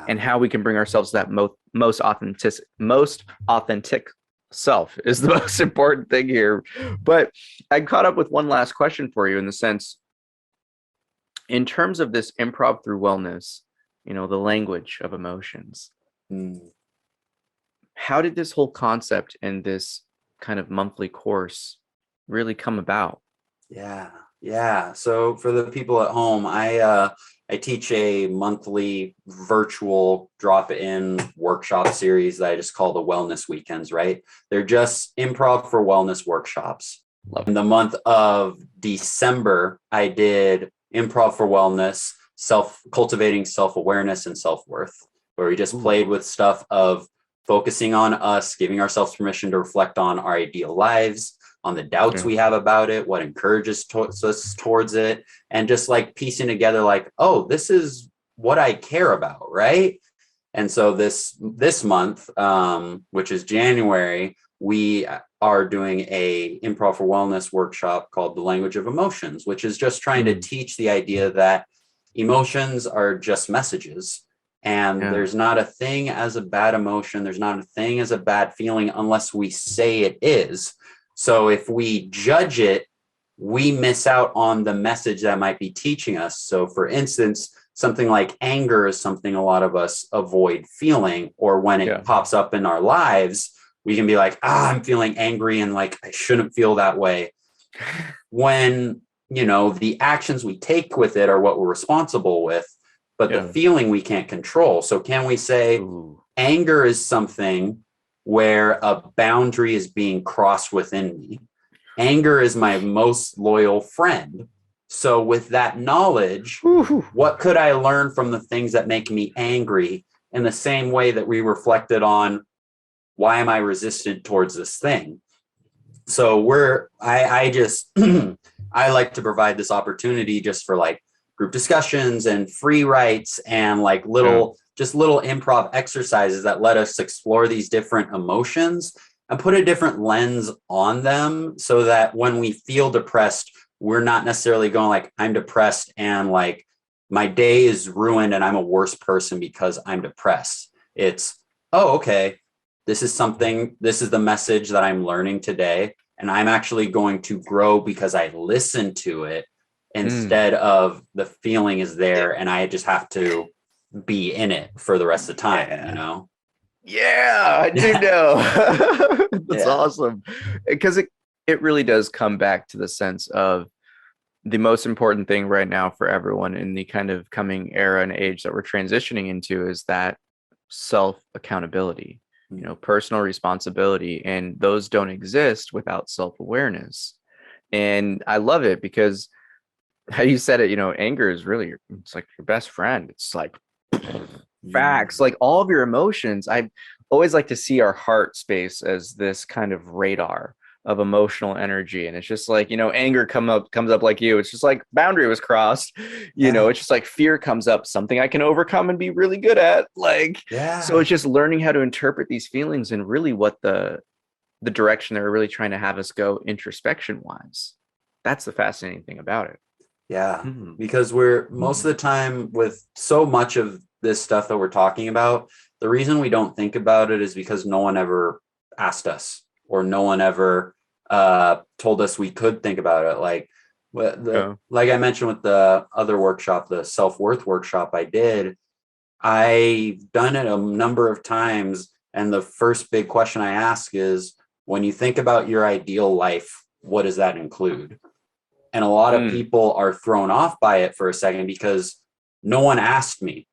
and how we can bring ourselves to that most authentic self is the most important thing here. But I caught up with one last question for you, in the sense, in terms of this improv through wellness, you know, the language of emotions. How did this whole concept and this kind of monthly course really come about? Yeah. So for the people at home, I teach a monthly virtual drop-in workshop series that I just call the Wellness Weekends, right? They're just Improv for Wellness workshops. In the month of December, I did Improv for Wellness, cultivating self-awareness and self-worth, where we just played with stuff of focusing on us, giving ourselves permission to reflect on our ideal lives, on the doubts we have about it, what encourages us towards it, and just like piecing together like, oh, this is what I care about, right? And so this month, which is January, we are doing a Improv for Wellness workshop called The Language of Emotions, which is just trying to teach the idea that emotions are just messages. And there's not a thing as a bad emotion. There's not a thing as a bad feeling unless we say it is. So if we judge it, we miss out on the message that might be teaching us. So for instance, something like anger is something a lot of us avoid feeling, or when it pops up in our lives, we can be like, I'm feeling angry and like, I shouldn't feel that way. When, you know, the actions we take with it are what we're responsible with, but the feeling we can't control. So can we say anger is something where a boundary is being crossed within me? Anger is my most loyal friend. So with that knowledge, what could I learn from the things that make me angry, in the same way that we reflected on, why am I resistant towards this thing? So I just, I like to provide this opportunity just for like group discussions and free writes and like little improv exercises that let us explore these different emotions and put a different lens on them, so that when we feel depressed, we're not necessarily going like, I'm depressed and like my day is ruined and I'm a worse person because I'm depressed. It's, oh, okay, this is the message that I'm learning today. And I'm actually going to grow because I listened to it, instead of the feeling is there and I just have to be in it for the rest of the time, you know? Yeah, I do know. That's awesome. Because it really does come back to the sense of the most important thing right now for everyone in the kind of coming era and age that we're transitioning into, is that self accountability, personal responsibility, and those don't exist without self-awareness. And I love it because how you said it, anger is really, it's like your best friend. It's like facts, like all of your emotions. I always like to see our heart space as this kind of radar of emotional energy. And it's just like, anger comes up like you. It's just like boundary was crossed, it's just like fear comes up, something I can overcome and be really good at. Like, so it's just learning how to interpret these feelings and really what the direction they're really trying to have us go introspection wise. That's the fascinating thing about it. Yeah, because we're most of the time with so much of this stuff that we're talking about, the reason we don't think about it is because no one ever asked us, or no one ever told us we could think about it. Like like I mentioned with the other workshop, the self-worth workshop I've done it a number of times. And the first big question I ask is, when you think about your ideal life, what does that include? And a lot of people are thrown off by it for a second because no one asked me.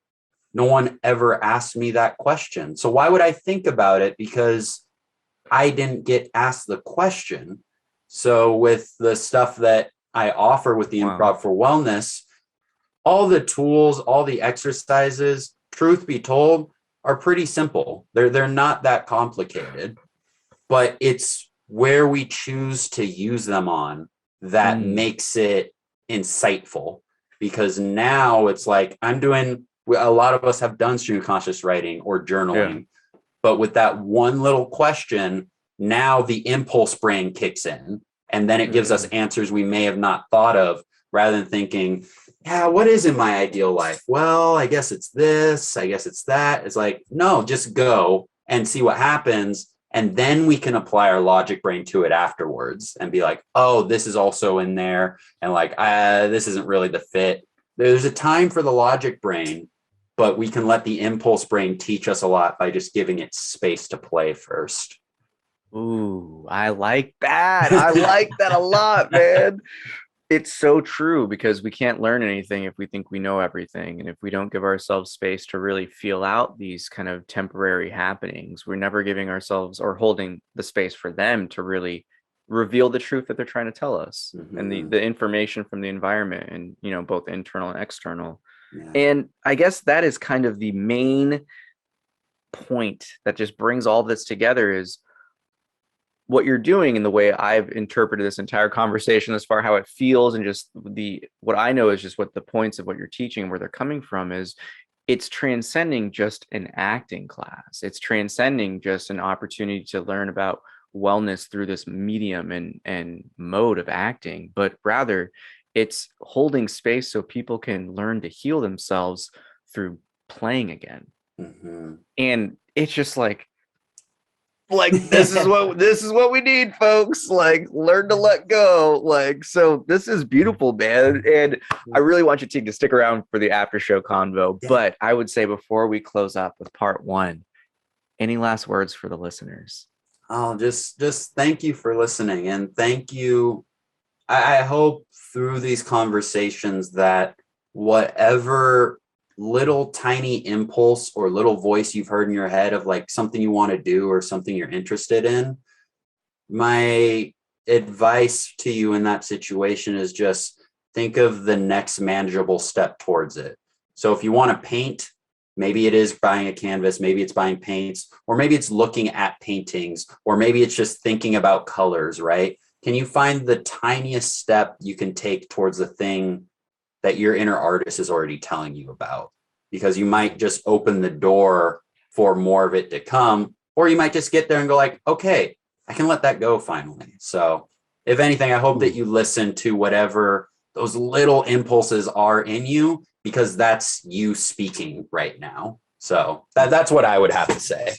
No one ever asked me that question. So why would I think about it? Because I didn't get asked the question. So with the stuff that I offer with the Improv for Wellness, all the tools, all the exercises, truth be told, are pretty simple. They're not that complicated, but it's where we choose to use them on that makes it insightful. Because now it's like a lot of us have done stream of conscious writing or journaling, but with that one little question, now the impulse brain kicks in, and then it gives us answers we may have not thought of, rather than thinking, what is in my ideal life? Well, I guess it's this, I guess it's that. It's like, no, just go and see what happens. And then we can apply our logic brain to it afterwards and be like, oh, this is also in there. And like, this isn't really the fit. There's a time for the logic brain, but we can let the impulse brain teach us a lot by just giving it space to play first. Ooh, I like that. I like that a lot, man. It's so true, because we can't learn anything if we think we know everything. And if we don't give ourselves space to really feel out these kind of temporary happenings, we're never giving ourselves or holding the space for them to really reveal the truth that they're trying to tell us, and the information from the environment, and, both internal and external. Yeah. And I guess that is kind of the main point that just brings all this together, is what you're doing, and the way I've interpreted this entire conversation as far how it feels, and just what I know is just what the points of what you're teaching and where they're coming from is, it's transcending just an acting class. It's transcending just an opportunity to learn about wellness through this medium and mode of acting, but rather it's holding space so people can learn to heal themselves through playing again. And it's just like this is what we need, folks. Like, learn to let go. Like, so this is beautiful, man. And I really want you to stick around for the after show convo. But I would say, before we close up with part one, any last words for the listeners? Oh, just thank you for listening, and thank you. I hope through these conversations that whatever little tiny impulse or little voice you've heard in your head of like something you want to do or something you're interested in, my advice to you in that situation is just think of the next manageable step towards it. So if you want to paint, maybe it is buying a canvas, maybe it's buying paints, or maybe it's looking at paintings, or maybe it's just thinking about colors, right? Can you find the tiniest step you can take towards the thing that your inner artist is already telling you about? Because you might just open the door for more of it to come, or you might just get there and go like, okay, I can let that go finally. So if anything, I hope that you listen to whatever those little impulses are in you, because that's you speaking right now. So that's what I would have to say.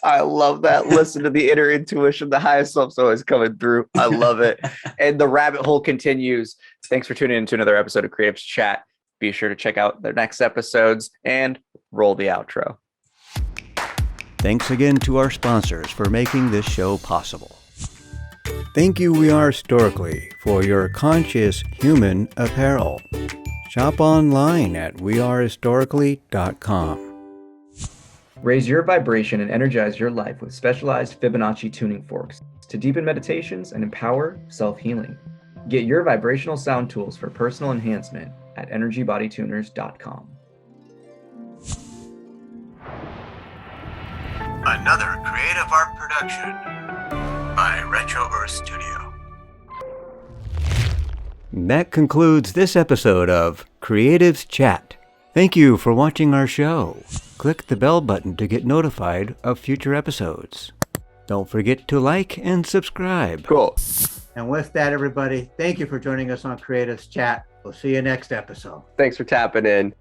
I love that. Listen to the inner intuition. The highest self's always coming through. I love it. And the rabbit hole continues. Thanks for tuning in to another episode of Creatives Chat. Be sure to check out the next episodes and roll the outro. Thanks again to our sponsors for making this show possible. Thank you, We Are Historically, for your conscious human apparel. Shop online at wearehistorically.com. Raise your vibration and energize your life with specialized Fibonacci tuning forks to deepen meditations and empower self-healing. Get your vibrational sound tools for personal enhancement at energybodytuners.com. Another creative art production by Retro Earth Studio. That concludes this episode of Creatives Chat. Thank you for watching our show. Click the bell button to get notified of future episodes. Don't forget to like and subscribe. Cool. And with that, everybody, thank you for joining us on Creatives Chat. We'll see you next episode. Thanks for tapping in.